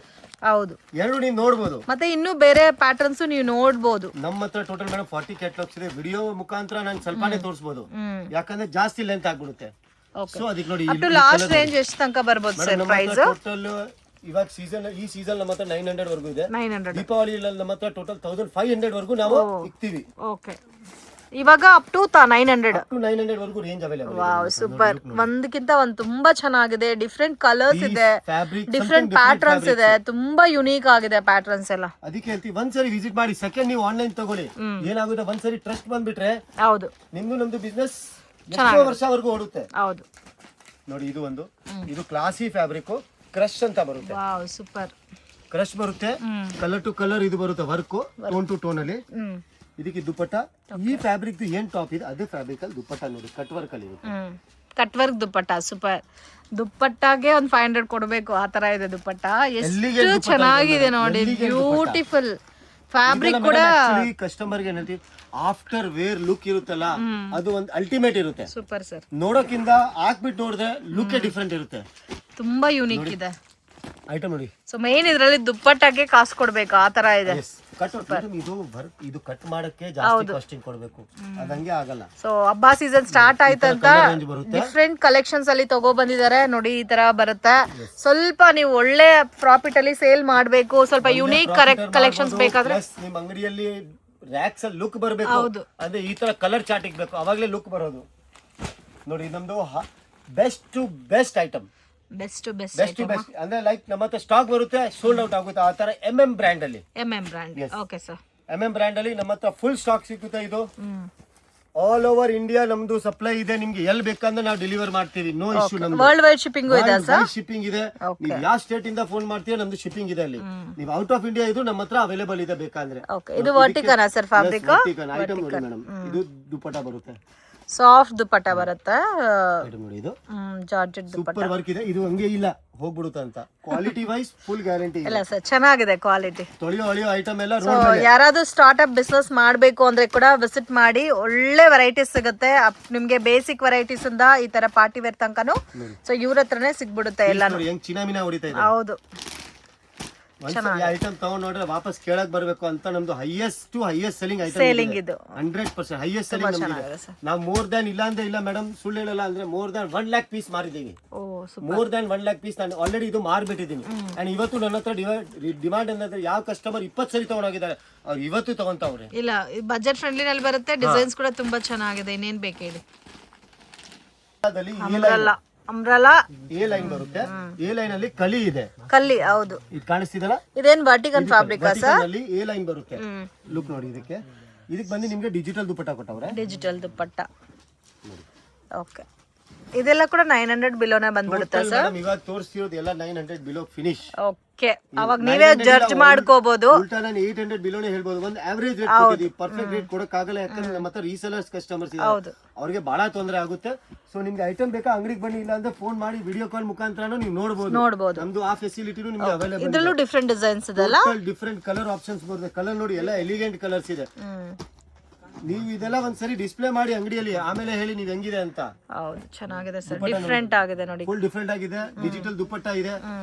ಹೌದು, ಎರಡು ನೀವು ನೋಡಬಹುದು. ಮತ್ತೆ ಇನ್ನೂ ಬೇರೆ ಪ್ಯಾಟರ್ನ್ಸ್ ನೀವು ನೋಡಬಹುದು. ನಮ್ಮ ಹತ್ರ ಟೋಟಲ್ ಮೇಡಮ್ 40 ಕ್ಯಾಟಲಾಗ್ಸ್ ಇದೆ. ವಿಡಿಯೋ ಮುಖಾಂತರ ನಾನು ಸ್ವಲ್ಪನೇ ತೋರಿಸಬಹುದು, ಯಾಕಂದ್ರೆ ಜಾಸ್ತಿ ಲೆಂತ್ ಆಗ್ಬಿಡುತ್ತೆ. ಸೊ ಅದಕ್ಕೆ ನೋಡಿ ಅಪ್ ಟು ಲಾಸ್ಟ್ ರೇಂಜ್ ಎಷ್ಟು ತನಕ ಬರ್ಬೋದು ಸರ್ ಪ್ರೈಸ್? ಟೋಟಲ್ ಇವಾಗ ಈ ಸೀಸನ್ ನಮ್ಮ ಹತ್ರ 900 ವರ್ಗೂ ಇದೆ. 900. ದೀಪಾವಳಿ ನಮ್ಮ ಹತ್ರ ಟೋಟಲ್ 1500 ವರ್ಗೂ ನಾವು ಇಕ್ತೀವಿ. ಓಕೆ, ಇವಾಗ ಅಪ್ ಟು 900 ವರ್ಗೂ ರೇಂಜ್ ಅವೈಲೇಬಲ್. Wow, super. ಒಂದಕ್ಕಿಂತ ಒಂದು ತುಂಬಾ ಚೆನ್ನಾಗಿದೆ. ಡಿಫರೆಂಟ್ ಕಲರ್ಸ್ ಇದೆ, ಡಿಫರೆಂಟ್ ಪ್ಯಾಟರ್ನ್ಸ್ ಇದೆ. ತುಂಬಾ ಯುನೀಕ್ ಆಗಿದೆ ಪ್ಯಾಟರ್ನ್ಸ್ ಎಲ್ಲ. ಅದಕ್ಕೆ ಹೇಳ್ತೀವಿ ಒಂದ್ಸರಿ ವಿಸಿಟ್ ಮಾಡಿ, ಸೆಕೆಂಡ್ ನೀವು ಆನ್ಲೈನ್ ತಗೊಳ್ಳಿ. ಏನಾಗುತ್ತೆ ಒಂದ್ಸರಿ ಟ್ರಸ್ಟ್ ಬಂದ್ಬಿಟ್ರೆ ಹೌದು ನಿಮ್ದು ನಮ್ದು ಬಿಸ್ನೆಸ್ ಎಷ್ಟೋ ವರ್ಷವರೆಗೂ ಓಡುತ್ತೆ. ಹೌದು ನೋಡಿ. ಇದು ಕ್ಲಾಸಿ ಫ್ಯಾಬ್ರಿಕ್ ಕ್ರಶ್ ಅಂತ ಬರುತ್ತೆ. Wow, super. ಕ್ರಶ್ ಬರುತ್ತೆ, ಕಲರ್ ಟು ಕಲರ್ ಇದು ಬರುತ್ತೆ, ವರ್ಕ್ ಟೋನ್ ಟು ಟೋನ್ ಅಲ್ಲಿ. ಇದಕ್ಕೆ ದುಪಟ್ಟ ಈ ಫ್ಯಾಬ್ರಿಕ್ ಏನ್ ಟಾಪ್ ಇದೆ ಅದೇ ಫ್ಯಾಬ್ರಿಕ್ ಅಲ್ಲಿ ದುಪಟ್ಟ ನೋಡಿ, ಕಟ್ ವರ್ಕ್ ಅಲ್ಲಿ ಇರುತ್ತೆ. ಕಟ್ ವರ್ಕ್ ದುಪ್ಪಟ್ಟ ಸೂಪರ್. ದುಪ್ಪಟ್ಟಾಗೆ ಒಂದು 500 ಕೊಡಬೇಕು ಆ ತರ ಇದೆ ದುಪ್ಪಟ್ಟ. ಎಲ್ಲಿಗೆ ಎಷ್ಟು ದುಪ್ಪಟ್ಟ ಚೆನ್ನಾಗಿದೆ ಇದೆ ನೋಡಿ, ಎಲ್ಲಿಗೆ ಬ್ಯೂಟಿಫುಲ್ ಫ್ಯಾಬ್ರಿಕ್ ಕೂಡ. ಕಸ್ಟಮರ್ ಗೆ ಏನಂತೀವಿ ಆಫ್ಟರ್ ವೇರ್ ಲುಕ್ ಇರುತ್ತಲ್ಲ ಅದು ಒಂದು ಅಲ್ಟಿಮೇಟ್ ಇರುತ್ತೆ. Super sir. ನೋಡೋಕ್ಕಿಂತ ಹಾಕ್ಬಿಟ್ಟು ನೋಡಿದ್ರೆ ಲುಕ್ ಡಿಫ್ರೆಂಟ್ ಇರುತ್ತೆ. ತುಂಬಾ ಯೂನಿಕ್ ಇದೆ ಐಟಮ್ ನೋಡಿ. ಸೊ ಮೇನ್ ಇದ್ರಲ್ಲಿ ದುಪ್ಪಟ್ಟಾಗೆ ಕಾಸು ಕೊಡ್ಬೇಕು ಆ ತರ ಇದೆ. ಇದು ಕಟ್ ಮಾಡಕ್ಕೆ ಜಾಸ್ತಿ ಕಾಸ್ಟಿಂಗ್ ಕೊಡ್ಬೇಕು, ಅದಂಗೆ ಆಗಲ್ಲ. ಸೊ ಹಬ್ಬ ಸೀಸನ್ ಸ್ಟಾರ್ಟ್ ಆಯ್ತಂತ ಡಿಫ್ರೆಂಟ್ ಕಲೆಕ್ಷನ್ಸ್ ಅಲ್ಲಿ ತಗೋ ಬಂದಿದ್ದಾರೆ ನೋಡಿ. ಈ ತರ ಬರುತ್ತೆ. ಸ್ವಲ್ಪ ನೀವು ಒಳ್ಳೆ ಪ್ರಾಫಿಟ್ ಅಲ್ಲಿ ಸೇಲ್ ಮಾಡ್ಬೇಕು, ಸ್ವಲ್ಪ ಯುನೀಕ್ ಕಲೆಕ್ಷನ್ಸ್ ಬೇಕಾದ್ರೆ ನಿಮ್ ಅಂಗಡಿಯಲ್ಲಿ ರ್ಯಾಕ್ಸ್ ಅಲ್ಲಿ ಲುಕ್ ಬರಬೇಕು. ಅಂದ್ರೆ ಈ ತರ ಕಲರ್ ಚಾರ್ಟ್ ಇಕ್ಬೇಕು, ಅವಾಗ್ಲೇ ಲುಕ್ ಬರೋದು. ನೋಡಿ ನಮ್ದು best to best item, best ಅಂದ್ರೆ ಲೈಕ್ ನಮ್ಮ ಹತ್ರ ಸ್ಟಾಕ್ ಬರುತ್ತೆ, ಸೋಲ್ಡ್ ಔಟ್ ಆಗುತ್ತೆ. ಆ ತರ MM ಬ್ರ್ಯಾಂಡ್ ಅಲ್ಲಿ, ಓಕೆ ಸರ್, MM ಬ್ರ್ಯಾಂಡ್ ಅಲ್ಲಿ ನಮ್ಮ ಹತ್ರ ಫುಲ್ ಸ್ಟಾಕ್ ಸಿಗುತ್ತೆ. ಇದು ಆಲ್ ಓವರ್ ಇಂಡಿಯಾ ನಮ್ದು ಸಪ್ಲೈ ಇದೆ. ನಿಮ್ಗೆ ಎಲ್ಲಿ ಬೇಕಂದ್ರೆ ನಾವು ಡೆಲಿವರ್ ಮಾಡ್ತೀವಿ, ನೋ ಇಶ್ಯೂ. ನಮ್ದು ವರ್ಲ್ಡ್ ವೈಡ್ ಶಿಪ್ಪಿಂಗ್ ಇದೆ ಸರ್, ಶಿಪ್ಪಿಂಗ್ ಇದೆ. ನೀವು ಯಾವ ಸ್ಟೇಟ್ ಇಂದ ಫೋನ್ ಮಾಡ್ತೀರಾ ನಮ್ದು ಶಿಪ್ಪಿಂಗ್ ಇದೆ ಅಲ್ಲಿ. ನೀವು ಔಟ್ ಆಫ್ ಇಂಡಿಯಾ ಇದು ನಮ್ಮ ಹತ್ರ ಅವೈಲೇಬಲ್ ಇದೆ ಬೇಕಂದ್ರೆ. ಇದು ವರ್ಟಿಕಲ್ ಸರ್ ಫ್ಯಾಬ್ರಿಕ್ ಐಟಮ್ ನೋಡಿ ಮೇಡಮ್. ಇದು ದುಪ್ಪಟ್ಟ ಬರುತ್ತೆ, ಸಾಫ್ಟ್ ದುಪ್ಪಟ್ಟ ಬರುತ್ತೆ. ಇದು ಜಾರ್ಜೆಟ್ ದುಪ್ಪಟ್ಟ ಸೂಪರ್ ವರ್ಕ್ ಇದೆ. ಇದು ಹಂಗೆ ಇಲ್ಲ ಹೋಗ್ಬಿಡುತ್ತೆ ಅಂತ. ಕ್ವಾಲಿಟಿ ವೈಸ್ ಫುಲ್ ಗ್ಯಾರಂಟಿ ಇಲ್ಲ ಸರ್, ಚೆನ್ನಾಗಿದೆ ಕ್ವಾಲಿಟಿ. ತೊಳೆಯೋ ಐಟಮ್ ಎಲ್ಲ ಯಾರಾದ್ರೂ ಸ್ಟಾರ್ಟ್ಅಪ್ ಬಿಸ್ನೆಸ್ ಮಾಡಬೇಕು ಅಂದ್ರೆ ಕೂಡ ವಿಸಿಟ್ ಮಾಡಿ, ಒಳ್ಳೆ ವೆರೈಟೀಸ್ ಸಿಗುತ್ತೆ ನಿಮ್ಗೆ. ಬೇಸಿಕ್ ವೆರೈಟೀಸ್ ಇಂದ ಈ ತರ ಪಾರ್ಟಿ ವೇರ್ ತನಕನು ಸೊ ಇವ್ರ ಹತ್ರನೇ ಸಿಗ್ಬಿಡುತ್ತೆ ಎಲ್ಲಾನು. ಚಿನಾಮಿನ ಹೊಡಿತಾ ಇದೆ. ಹೌದು, ಐಟಮ್ ತಗೊಂಡ್ ನೋಡ್ರೆ ವಾಪಸ್ ಕೇಳಕ್ ಬರ್ಬೇಕು ಅಂತ ನಮ್ದು ಹೈಯೆಸ್ಟ್ ಸೆಲ್ಲಿಂಗ್ ಐಟಮ್ ಸೇಲಿಂಗ್ ಇದು 100% ಹೈಯೆಸ್ಟ್ ಸೆಲ್ಲಿಂಗ್. ನಾವು ಮೋರ್ ದ್ಯಾನ್ ಇಲ್ಲ ಅಂದ್ರೆ ಇಲ್ಲ ಮೇಡಮ್, ಸುಳ್ಳು ಹೇಳಲ್ಲ ಅಂದ್ರೆ ಮೋರ್ ದ್ಯಾನ್ 1 lakh ಪೀಸ್ ಮಾರಿದೀವಿ. ಮೋರ್ ದ್ಯಾನ್ 1 lakh ಪೀಸ್ ನಾನು ಆಲ್ರೆಡಿ ಇದು ಮಾರ್ಬಿಟ್ಟಿದ್ದೀನಿ. ಅಂಡ್ ಇವತ್ತು ನನ್ನ ಹತ್ರ ಡಿಮಾಂಡ್ ಅಂದ್ರೆ ಯಾವ ಕಸ್ಟಮರ್ 20 ಸರಿ ತಗೊಂಡೋಗಿದ್ದಾರೆ, ಅವ್ರು ಇವತ್ತು ತಗೊಂತವ್ರೆ. ಇಲ್ಲ ಬಜೆಟ್ ಫ್ರೆಂಡ್ಲಿ ನಲ್ಲಿ ಬರುತ್ತೆ, ಡಿಸೈನ್ಸ್ ಕೂಡ ತುಂಬಾ ಚೆನ್ನಾಗಿದೆ. ಇನ್ನೇನ್ ಬೇಕು ಹೇಳಿ. ಅಂಬ್ರೆಲಾ ಎ ಲೈನ್ ಬರುತ್ತೆ, ಎ ಲೈನ್ ಅಲ್ಲಿ ಕಲಿ ಇದೆ. ಕಲ್ಲಿ ಹೌದು, ಇದು ಕಾಣಿಸ್ತಿದಲ್ಲ, ಇದೇನ್ ವರ್ಟಿಕಲ್ ಫ್ಯಾಬ್ರಿಕ್ ಸರ್. ಅಲ್ಲಿ ಎ ಲೈನ್ ಬರುತ್ತೆ. ಲುಕ್ ನೋಡಿ ಇದಕ್ಕೆ ಬಂದು ನಿಮ್ಗೆ ಡಿಜಿಟಲ್ ದುಪ್ಪಟ್ಟ ಕೊಟ್ಟವ್ರೆ. ಡಿಜಿಟಲ್ ದುಪ್ಪಟ್ಟ ಓಕೆ. ಇದೆಲ್ಲ ಕೂಡ 900 ಬಿಲೋನೇ ಬಂದ್ಬಿಡುತ್ತೆ ಸರ್. ಇವಾಗ ತೋರಿಸ್ತಿರೋದು ಎಲ್ಲ 900 ಬಿಲೋ ಫಿನಿಶ್. ಓಕೆ, ಅವಾಗ ನೀವೇ ಜಡ್ಜ್ ಮಾಡ್ಕೋಬಹುದು. ಉಲ್ಟಾ ನಾನು 800 ಬಿಲೋನೇ ಹೇಳ್ಬೋದು. ಒಂದು ಆವರೇಜ್ ರೇಟ್ ಕೊಟ್ಟಿದ್ದೀವಿ, ಪರ್ಫೆಕ್ಟ್ ರೇಟ್ ಕೊಡಕ್ಕಾಗಲ್ಲ. ಯಾಕಂದ್ರೆ ನಮ್ಮ ಹತ್ರ ರೀಸೆಲರ್ಸ್ ಕಸ್ಟಮರ್ಸ್ ಇದ್ದಾರೆ, ಅವ್ರಿಗೆ ಬಹಳ ತೊಂದರೆ ಆಗುತ್ತೆ. ಸೊ ನಿಮ್ಗೆ ಐಟಮ್ ಬೇಕಾ ಅಂಗಡಿಗೆ ಬನ್ನಿ, ಇಲ್ಲ ಅಂದ್ರೆ ಫೋನ್ ಮಾಡಿ ವಿಡಿಯೋ ಕಾಲ್ ಮುಖಾಂತರ ನೀವು ನೋಡಬಹುದು. ನಮ್ದು ಆ ಫೆಸಿಲಿಟಿನೂ ನಿಮ್ಗೆ ಅವೈಲೇಬಲ್. ಇದರಲ್ಲೂ ಡಿಫರೆಂಟ್ ಡಿಸೈನ್ಸ್ ಇದೆಲ್ಲ, ಡಿಫರೆಂಟ್ ಕಲರ್ ಆಪ್ಷನ್ಸ್ ಬರುತ್ತೆ. ಕಲರ್ ನೋಡಿ ಎಲ್ಲ ಎಲಿಗೆಂಟ್ ಕಲರ್ಸ್ ಇದೆ. ನೀವು ಇದೆಲ್ಲ ಒಂದ್ಸರಿ ಡಿಸ್ಪ್ಲೇ ಮಾಡಿ ಅಂಗಡಿಯಲ್ಲಿ, ಆಮೇಲೆ ಹೇಳಿ ನೀವು ಹೆಂಗಿದೆ ಅಂತ. ಹೌದು, ಚೆನ್ನಾಗಿದೆ ಸರ್, ಡಿಫರೆಂಟ್ ಆಗಿದೆ ನೋಡಿ, ಫುಲ್ ಡಿಫರೆಂಟ್ ಆಗಿದೆ. ಡಿಜಿಟಲ್ ದುಪ್ಪಟ್ಟ ಇದೆ,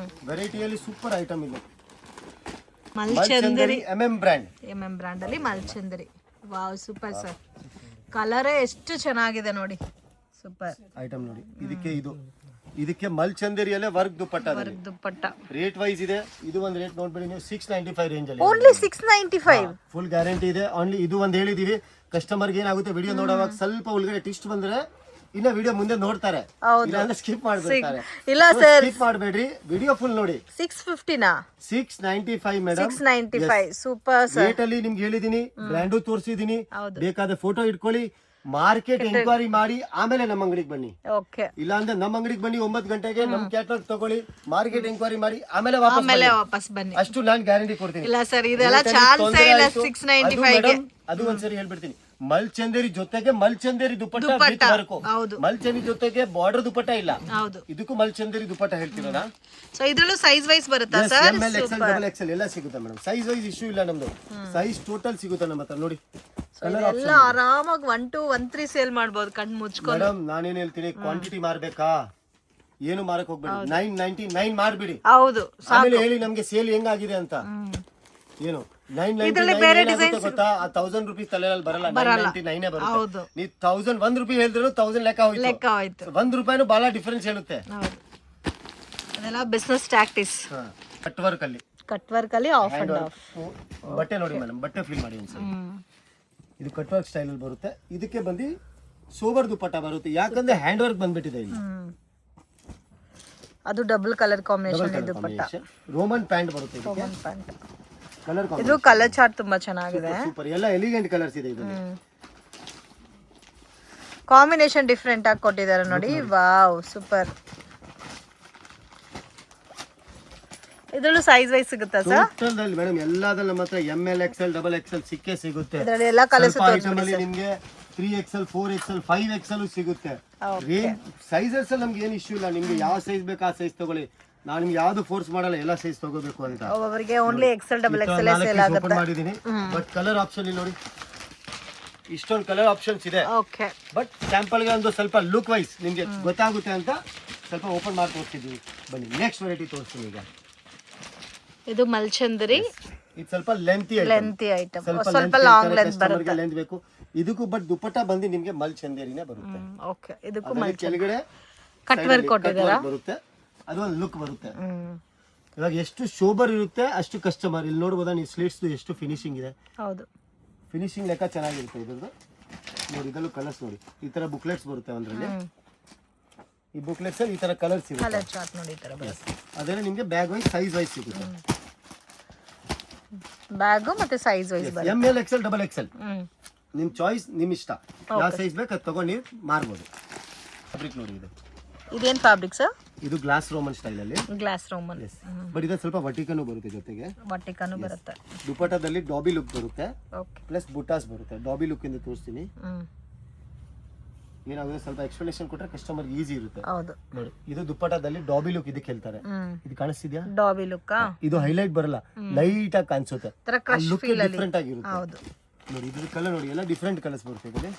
ವೆರೈಟಿಯಲ್ಲಿ ಸೂಪರ್ ಐಟಮ್ ಇದೆ. ಮಲ್ಚಂದರಿ MM ಬ್ರ್ಯಾಂಡ್ ಅಲ್ಲಿ Malchandari. Wow, super sir. Colour ಎಷ್ಟು ಚೆನ್ನಾಗಿದೆ ನೋಡಿ, ಸೂಪರ್ ಐಟಮ್ ನೋಡಿ. ಇದಕ್ಕೆ ಮಲ್ಚಂದರಿಯಲ್ಲೇ ವರ್ಕ್ ದುಪ್ಪಟ್ಟ ರೇಟ್ ವೈಸ್ ಇದೆ. ಇದು ಒಂದು ರೇಟ್ ನೋಡ್ಬೇಡಿ ನೀವು, 695 ರೇಂಜ್ ಅಲ್ಲಿ. ಓನ್ಲಿ 695 ಫುಲ್ ಗ್ಯಾರಂಟಿ ಇದೆ. ಓನ್ಲಿ ಇದು ಒಂದು ಹೇಳಿದೀವಿ ಕಸ್ಟಮರ್ಗೆ. ಏನಾಗುತ್ತೆ ವಿಡಿಯೋ ನೋಡುವಾಗ ಸ್ವಲ್ಪ ಒಳಗಡೆ ಟಿಸ್ಟ್ ಬಂದ್ರೆ ಇನ್ನ ವಿಡಿಯೋ ಮುಂದೆ ನೋಡ್ತಾರೆ, ಇಲ್ಲ ಅಂದ್ರೆ ಸ್ಕಿಪ್ ಮಾಡ್ಬಿಡ್ತಾರೆ. ಇಲ್ಲ ಸರ್, ಸ್ಕಿಪ್ ಮಾಡಬೇಡ್ರಿ, ವಿಡಿಯೋ ಫುಲ್ ನೋಡಿ. 650 ನಾ 695 ಮೇಡಮ್, 695 ಸೂಪರ್ ಸರ್. ರೇಟ್ ಅಲ್ಲಿ ನಿಮ್ಗೆ ಹೇಳಿದೀನಿ, ಬ್ರ್ಯಾಂಡು ತೋರಿಸಿದೀನಿ. ಬೇಕಾದ್ರೆ ಫೋಟೋ ಇಟ್ಕೊಳ್ಳಿ, ಮಾರ್ಕೆಟ್ ಎಂಕ್ವೈರಿ ಮಾಡಿ ಆಮೇಲೆ ನಮ್ಮ ಅಂಗಡಿಗೆ ಬನ್ನಿ. ಇಲ್ಲ ಅಂದ್ರೆ ನಮ್ಮ ಅಂಗಡಿಗೆ ಬನ್ನಿ 9 ಗಂಟೆಗೆ, ನಮ್ ಕ್ಯಾಟಲಾಗ್ ತಗೊಳ್ಳಿ, ಮಾರ್ಕೆಟ್ ಎಂಕ್ವೈರಿ ಮಾಡಿ ಆಮೇಲೆ ವಾಪಸ್ ಬನ್ನಿ. ಅಷ್ಟು ನಾನು ಗ್ಯಾರಂಟಿ ಕೊಡ್ತೀನಿ. ಇಲ್ಲ ಸರ್, ಇದೆಲ್ಲ ಚಾನ್ಸ್ ಇಲ್ಲ 695 ಗೆ. ಅದು ಒಂದ್ಸರಿ ಹೇಳ್ಬಿಡ್ತೀನಿ, ಮಲ್ಚಂದೇರಿ ಜೊತೆಗೆ ಮಲ್ಚಂದೇರಿ ದುಪ್ಪಟ್ಟ ವಿತ್ ವರ್ಕ್. ಮಲ್ಚಂದೇರಿ ಜೊತೆಗೆ ಬಾರ್ಡರ್ ದುಪ್ಪಟ್ಟ ಇಲ್ಲ, ಇದಕ್ಕೂ ಮಲ್ಚಂದೇರಿ ದುಪ್ಪಟ್ಟ ಹೇಳ್ತೀರಾ. ಸೊ ಇದ್ರಲ್ಲೂ ಸೈಜ್ ವೈಸ್ ಬರುತ್ತಾ sir? ML XL double XL ಎಲ್ಲ ಸಿಗುತ್ತೆ ಮೇಡಮ್. ಸೈಜ್ ವೈಸ್ ಇಶ್ಯೂ ಇಲ್ಲ ನಮ್ದು, ಸೈಜ್ ಟೋಟಲ್ ಸಿಗುತ್ತೆ ನಮ್ಮ ಹತ್ರ. ನೋಡಿ ಎಲ್ಲ ಆರಾಮಾಗಿ 1 2 1 3 ಸೇಲ್ ಮಾಡಬಹುದು ಕಣ್ಣು ಮುಚ್ಕೊಂಡು. ಮೇಡಮ್ ನಾನೇನ್ ಹೇಳ್ತೀನಿ, ಕ್ವಾಂಟಿಟಿ ಮಾರ್ಬೇಕಾ, ಏನು ಮಾರಕ್ ಹೋಗ್ಬೇಡಿ, 999 ಮಾಡ್ಬಿಡಿ. ಹೌದು, ಆಮೇಲೆ ಹೇಳಿ ನಮ್ಗೆ ಸೇಲ್ ಹೆಂಗಾಗಿದೆ ಅಂತ. ಏನು 999 ಗೊತ್ತಾ, 1000 ರೂಪೀಸ್ ತಲೆಯಲ್ಲಿ ಬರಲ್ಲ, 999 ಬರುತ್ತೆ. ನೀವು 1001 ರೂಪಾಯಿ ಹೇಳಿದ್ರು 1000 ಲೆಕ್ಕ ಹೋಯ್ತು. 1 ರೂಪಾಯಿನೂ ಬಹಳ ಡಿಫರೆನ್ಸ್ ಹೇಳುತ್ತೆ. ಅದೆಲ್ಲ ಬಿಸ್ನೆಸ್ ಟ್ಯಾಕ್ಟಿಕ್ಸ್. ಕಟ್ ವರ್ಕ್ ಅಲ್ಲಿ ಆಫ್ ಅಂಡ್ ಆಫ್ ಬಟ್ಟೆ ನೋಡಿ ಮೇಡಮ್, ಬಟ್ಟೆ ಫೀಲ್ ಮಾಡಿ ಒಂದ್ಸರಿ. ಇದು ಕಟ್ ವರ್ಕ್ ಸ್ಟೈಲ್ ಅಲ್ಲಿ ಬರುತ್ತೆ. ಇದಕ್ಕೆ ಬಂದು ಸೋಬರ್ ದುಪ್ಪಟ್ಟ ಬರುತ್ತೆ, ಯಾಕಂದ್ರೆ ಹ್ಯಾಂಡ್ ವರ್ಕ್ ಬಂದ್ಬಿಟ್ಟಿದೆ ಇಲ್ಲಿ. ಅದು ಡಬಲ್ ಕಲರ್ ಕಾಂಬಿನೇಷನ್ ದುಪ್ಪಟ್ಟ. ರೋಮನ್ ಪ್ಯಾಂಟ್ ಬರುತ್ತೆ, ರೋಮನ್ ಪ್ಯಾಂಟ್. ಇದು ಕಲರ್ ಚಾರ್ಟ್ ತುಂಬಾ ಚೆನ್ನಾಗಿದೆ, ಸೂಪರ್. ಎಲ್ಲ ಎಲಿಗೆಂಟ್ ಕಲರ್ಸ್ ಇದೆ ಇದರಲ್ಲಿ. ಕಾಂಬಿನೇಷನ್ ಡಿಫರೆಂಟ್ ಆಗಿ ಕೊಟ್ಟಿದ್ದಾರೆ ನೋಡಿ. Wow, super. ಇದರಲ್ಲೂ ಸೈಜ್ ವೈಸ್ ಸಿಗುತ್ತಾ ಸರ್? ಟೋಟಲ್ ಮೇಡಮ್ ಎಲ್ಲಾದ್ರಲ್ಲಿ ನಮ್ಮ ಹತ್ರ ML XL ಡಬಲ್ XL ಸಿಕ್ಕೇ ಸಿಗುತ್ತೆ. ಇದರಲ್ಲಿ ಎಲ್ಲ ಕಲರ್ಸ್ ಐಟಮ್ ಅಲ್ಲಿ ನಿಮಗೆ 3XL 4XL 5XL ಸಿಗುತ್ತೆ. ರೇಂಜ್ ಸೈಜಸ್ ನಮ್ಗೆ ಏನು ಇಶ್ಯೂ ಇಲ್ಲ, ನಿಮ್ಗೆ ಯಾವ ಸೈಜ್ ಬೇಕು ಆ ಸೈಜ್ ತಗೊಳ್ಳಿ. ನಾನು ನಿಮ್ಗೆ ಯಾವ್ದು ಫೋರ್ಸ್ ಮಾಡಲ್ಲ, ಎಲ್ಲ ಸೈಜ್ ತಗೋಬೇಕು ಅಂತ. ಒಬ್ಬರಿಗೆ only XL double XL sale ಆಗುತ್ತೆ. ಓಪನ್ ಮಾಡಿದೀನಿ, ಬಟ್ ಕಲರ್ ಆಪ್ಷನ್ ಇಲ್ಲಿ ನೋಡಿ, ಇಷ್ಟೊಂದು ಕಲರ್ ಆಪ್ಷನ್ಸ್ ಇದೆ. ಓಕೆ, ಬಟ್ ಸ್ಯಾಂಪಲ್ ಗೆ ಒಂದು ಸ್ವಲ್ಪ ಲುಕ್ ವೈಸ್ ನಿಮ್ಗೆ ಗೊತ್ತಾಗುತ್ತೆ ಅಂತ ಸ್ವಲ್ಪ ಓಪನ್ ಮಾಡಿ ತೋರಿಸ್ತಿದ್ವಿ. ಬನ್ನಿ ನೆಕ್ಸ್ಟ್ ವೆರೈಟಿ ತೋರಿಸ್ತೀನಿ. ಈಗ ಇದು ಮಲ್ಚಂದರಿ, ಇದು ಸ್ವಲ್ಪ ಲೆಂತಿ ಐಟಮ್, ಸ್ವಲ್ಪ ಲಾಂಗ್ ಲೆಂತ್ ಬರುತ್ತೆ. ಲೆಂತ್ ಬೇಕು ಇದಕ್ಕೂ, ಬಟ್ ದುಪ್ಪಟ್ಟ ಬಂದು ನಿಮ್ಗೆ ಮಲ್ಚಂದೇರಿನೇ ಬರುತ್ತೆ. ಓಕೆ, ಇದಕ್ಕೂ ಕೆಳಗಡೆ ಕಟ್ ವರ್ಕ್ ಕೊಟ್ಟಿದ್ದೀರಾ, ಬರುತ್ತೆ. ಅದೊಂದು ಲುಕ್ ಬರುತ್ತೆ. ಇವಾಗ ಎಷ್ಟು ಶೋಬರ್ ಇರುತ್ತೆ ಅಷ್ಟು ಕಸ್ಟಮರ್. ಇಲ್ಲಿ ನೋಡ್ಬೋದಾ ನೀವು ಸ್ಲೀಟ್ಸ್ ಎಷ್ಟು ಫಿನಿಶಿಂಗ್ ಇದೆ. ಹೌದು, ಫಿನಿಶಿಂಗ್ ಲೆಕ್ಕ ಚೆನ್ನಾಗಿರುತ್ತೆ ಇದ್ರದ್ದು. ನೋಡಿ ಇದರಲ್ಲೂ ಕಲರ್ಸ್ ನೋಡಿ, ಈ ತರ ಬುಕ್ಲೆಟ್ಸ್ ಬರುತ್ತೆ ಒಂದ್ರಲ್ಲಿ. ಈ ಬುಕ್ಲೆಟ್ಸ್ ಅಲ್ಲಿ ಈ ತರ ಕಲರ್ಸ್ ಇರುತ್ತೆ. ಕಲರ್ ಚಾರ್ಟ್ ನೋಡಿ ಈ ತರ ಬರುತ್ತೆ. ಅದೇ ನಿಮ್ಗೆ ಬ್ಯಾಗ್ ವೈಸ್ ಸೈಜ್ ವೈಸ್ ಸಿಗುತ್ತೆ. ಬ್ಯಾಗ್ ಮತ್ತೆ ಸೈಜ್ ವೈಸ್ ಬರುತ್ತೆ. ML XL ಡಬಲ್ XL ನಿಮ್ ಚಾಯ್ಸ್, ನಿಮ್ ಇಷ್ಟ ಯಾವ ಸೈಜ್ ಬೇಕು ಅದು ತಗೊಂಡು ನೀವು ಮಾರ್ಬೋದು. ಫ್ಯಾಬ್ರಿಕ್ ನೋಡಿ ಇದು, ಇದೇನ್ ಫ್ಯಾಬ್ರಿಕ್ ಸರ್? ಇದು ಗ್ಲಾಸ್ ರೋಮನ್ ಸ್ಟೈಲ್ ಅಲ್ಲಿ, ಗ್ಲಾಸ್ ರೋಮನ್. ಬಟ್ ಇದು ಸ್ವಲ್ಪ ವರ್ಟಿಕನು ಬರುತ್ತೆ, ಜೊತೆಗೆ ವರ್ಟಿಕನು ಬರುತ್ತೆ. ದುಪಟ್ಟದಲ್ಲಿ ಡಾಬಿ ಲುಕ್ ಬರುತ್ತೆ, ಓಕೆ, ಪ್ಲಸ್ ಬುಟಾಸ್ ಬರುತ್ತೆ. ಡಾಬಿ ಲುಕ್ ಇಂದ ತೋರಿಸ್ತೀನಿ. ಏನಾಗುತ್ತೆ ಸ್ವಲ್ಪ ಎಕ್ಸ್ಪ್ಲನೇಷನ್ ಕೊಟ್ರೆ ಕಸ್ಟಮರ್ ಈಸಿ ಇರುತ್ತೆ. ಹೌದು ನೋಡಿ, ಇದು ದುಪ್ಪಟ್ಟದಲ್ಲಿ ಡಾಬಿ ಲುಕ್ ಇದಕ್ಕೆ ಹೇಳ್ತಾರೆ. ಇದು ಕಾಣಿಸ್ತಿದ್ಯಾ? ಡಾಬಿ ಲುಕ್. ಇದು ಹೈಲೈಟ್ ಬರಲ್ಲ, ಲೈಟ್ ಆಗಿ ಕಾಣಿಸುತ್ತೆ. ಲುಕ್ ಡಿಫ್ರೆಂಟ್ ಆಗಿರುತ್ತೆ. ಹೌದು ನೋಡಿ ಇದ್ರ ಕಲರ್ ನೋಡಿ, ಎಲ್ಲ ಡಿಫ್ರೆಂಟ್ ಕಲರ್ಸ್ ಬರುತ್ತೆ ಇದರಲ್ಲಿ.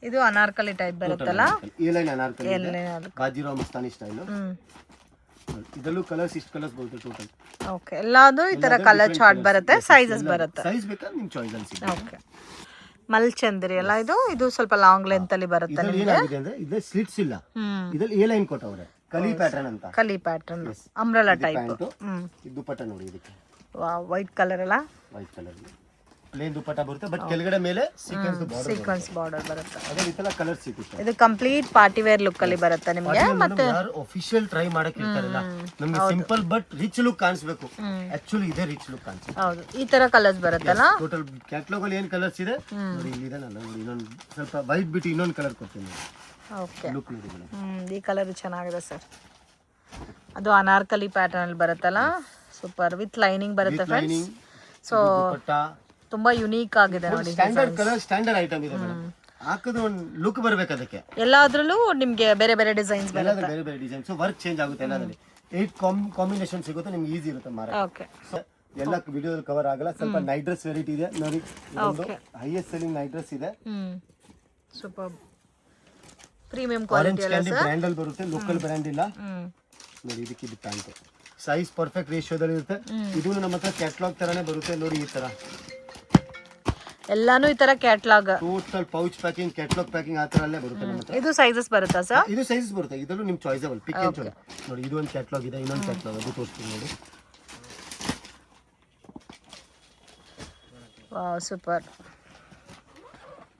ಇದು ಅನಾರ್ಕಲಿ ಟೈಪ್ ಬರುತ್ತಲ್ಲ, ಈ ಲೈನ್ ಅನಾರ್ಕಲಿ ಇದೆ, ಬಾಜಿರಾವ್ ಮಸ್ತಾನಿ ಸ್ಟೈಲ್. ಇದರಲ್ಲೂ ಕಲರ್ಸ್ ಇಷ್ಟು ಕಲರ್ಸ್ ಬರುತ್ತೆ ಟೋಟಲ್. ಓಕೆ, ಎಲ್ಲಾದು ಈ ತರ ಕಲರ್ ಚಾರ್ಟ್ ಬರುತ್ತೆ, ಸೈಜಸ್ ಬರುತ್ತೆ. ಸೈಜ್ ಬೇಕಾದ್ರೆ ನಿಮ್ ಚಾಯ್ಸ್ ಅಲ್ಲಿ ಸಿಗುತ್ತೆ. ಓಕೆ, ಮಲ್ಚಂದ್ರಿ ಅಲ್ಲ ಇದು? ಇದು ಸ್ವಲ್ಪ ಲಾಂಗ್ ಲೆಂತ್ ಅಲ್ಲಿ ಬರುತ್ತೆ ನಿಮಗೆ. ಏನಾಗಿದೆ ಅಂದ್ರೆ ಇದು ಸ್ಲಿಟ್ಸ್ ಇಲ್ಲ, ಇದರಲ್ಲಿ ಎ ಲೈನ್ ಕೊಟ್ಟವ್ರೆ, ಕಲಿ ಪ್ಯಾಟರ್ನ್ ಅಂತ. ಕಲಿ ಪ್ಯಾಟರ್ನ್, ಅಂಬ್ರೆಲಾ ಟೈಪ್. ಇದು ದುಪ್ಪಟ್ಟ ನೋಡಿ, ಇದಕ್ಕೆ ವಾವ್, ವೈಟ್ ಕಲರ್ ಅಲ್ಲ? ವೈಟ್ ಕಲರ್ ಪ್ಲೇನ್ ದುಪ್ಪಟ್ಟ ಬರುತ್ತೆ, ಬಟ್ ಕೆಳಗಡೆ ಮೇಲೆ ಸೀಕ್ವೆನ್ಸ್ ಬಾರ್ಡರ್ ಬರುತ್ತೆ. ಅದೇ ರೀತಿ ಕಲರ್ ಸಿಗುತ್ತೆ. ಇದು ಕಂಪ್ಲೀಟ್ ಪಾರ್ಟಿ ವೇರ್ ಲುಕ್ ಅಲ್ಲಿ ಬರುತ್ತೆ ನಿಮಗೆ. ಮತ್ತೆ ಯಾರು ಅಫಿಷಿಯಲ್ ಟ್ರೈ ಮಾಡಕ್ಕೆ ಇರ್ತಾರಲ್ಲ, ನಮ್ಗೆ ಸಿಂಪಲ್ ಬಟ್ ರಿಚ್ ಲುಕ್ ಕಾಣಿಸ್ಬೇಕು. ಆಕ್ಚುಲಿ ಇದೇ ರಿಚ್ ಲುಕ್ ಕಾಣಿಸುತ್ತೆ. ಹೌದು, ಈ ತರ ಕಲರ್ಸ್ ಬರುತ್ತಲ್ಲ. ಟೋಟಲ್ ಕ್ಯಾಟಲಾಗ್ ಅಲ್ಲಿ ಏನ್ ಕಲರ್ಸ್ ಇದೆ ನೋಡಿ, ಇಲ್ಲಿದೆ. ನಾನು ನೋಡಿ ಇನ್ನೊಂದು ಸ್ವಲ್ಪ ವೈಟ್ ಬಿಟ್ಟು ಇನ್ನೊಂದು ಕಲರ್ ಕೊಡ್ತೀನಿ. ಓಕೆ, ಲುಕ್ ನೋಡಿ ಮೇಡಮ್, ಈ ಕಲರ್ ಚೆನ್ನಾಗಿದೆ ಸರ್. ಅದು ಅನಾರ್ಕಲಿ ಪ್ಯಾಟರ್ನ್ ಅಲ್ಲಿ ಬರುತ್ತಲ್ಲ, ಸೂಪರ್. ವಿತ್ ಲೈನಿಂಗ್ ಬರುತ್ತೆ ಫ್ರೆಂಡ್ಸ್. ಸೊ ತುಂಬಾ ಯುನೀಕ್ ಆಗಿದೆ ನೋಡಿ. ಸ್ಟ್ಯಾಂಡರ್ಡ್ ಕಲರ್, ಸ್ಟ್ಯಾಂಡರ್ಡ್ ಐಟಮ್ ಇದೆ ಮೇಡಮ್. ಹಾಕಿದ್ರೆ ಒಂದು ಲುಕ್ ಬರ್ಬೇಕು ಅದಕ್ಕೆ. ಎಲ್ಲಾದ್ರಲ್ಲೂ ನಿಮ್ಗೆ ಬೇರೆ ಬೇರೆ ಡಿಸೈನ್ಸ್ ಬರುತ್ತೆ, ಬೇರೆ ಬೇರೆ ಡಿಸೈನ್ಸ್, ವರ್ಕ್ ಚೇಂಜ್ ಆಗುತ್ತೆ ಎಲ್ಲದಲ್ಲಿ. 8 ಕಾಂಬಿನೇಷನ್ ಸಿಗುತ್ತೆ ನಿಮ್ಗೆ, ಈಸಿ ಇರುತ್ತೆ ಮಾರ. ಓಕೆ, ಎಲ್ಲ ವಿಡಿಯೋದಲ್ಲಿ ಕವರ್ ಆಗಲ್ಲ. ಸ್ವಲ್ಪ ನೈಟ್ ಡ್ರೆಸ್ ವೆರೈಟಿ ಇದೆ ನೋಡಿ, ಇದೊಂದು ಹೈಯೆಸ್ಟ್ ಸೆಲ್ಲಿಂಗ್ ನೈಟ್ ಡ್ರೆಸ್ ಇದೆ. ಸೂಪರ್ ಪ್ರೀಮಿಯಂ ಕ್ವಾಲಿಟಿ ಅಲ್ಲ ಸರ್? ಬ್ರ್ಯಾಂಡ್ ಅಲ್ಲಿ ಬರುತ್ತೆ, ಲೋಕಲ್ ಬ್ರ್ಯಾಂಡ್ ಇಲ್ಲ ನೋಡಿ. ಇದಕ್ಕೆ ಇದು ಪ್ಯಾಂಟ್ ಸೈಜ್ ಪರ್ಫೆಕ್ಟ್ ರೇಷಿಯೋದಲ್ಲಿ ಇರುತ್ತೆ. ಇದು ನಮ್ಮ ಹತ್ರ ಕ್ಯಾಟಲಾಗ್ ತರಾನೇ ಬರುತ್ತೆ ನೋಡಿ, ಈ ತರ ಎಲ್ಲಾನು ಈ ತರ catalogue, total pouch packing, catalogue packing ಆ ತರ ಅಲ್ಲೇ ಬರುತ್ತೆ ನಮ್ಮ ಹತ್ರ. ಇದು ಸೈಜಸ್ ಬರುತ್ತಾ ಸರ್? ಇದು ಸೈಜಸ್ ಬರುತ್ತೆ, ಇದರಲ್ಲೂ ನಿಮ್ ಚಾಯ್ಸಬಲ್ ಪಿಕ್ ಅಂಡ್ ಚಾಯ್ಸ್ ನೋಡಿ. ಇದು ಒಂದು ಕ್ಯಾಟಲಾಗ್ ಇದೆ, ಇನ್ನೊಂದು ಕ್ಯಾಟಲಾಗ್ ಅದು ತೋರಿಸ್ತೀನಿ ನೋಡಿ. Wow, super.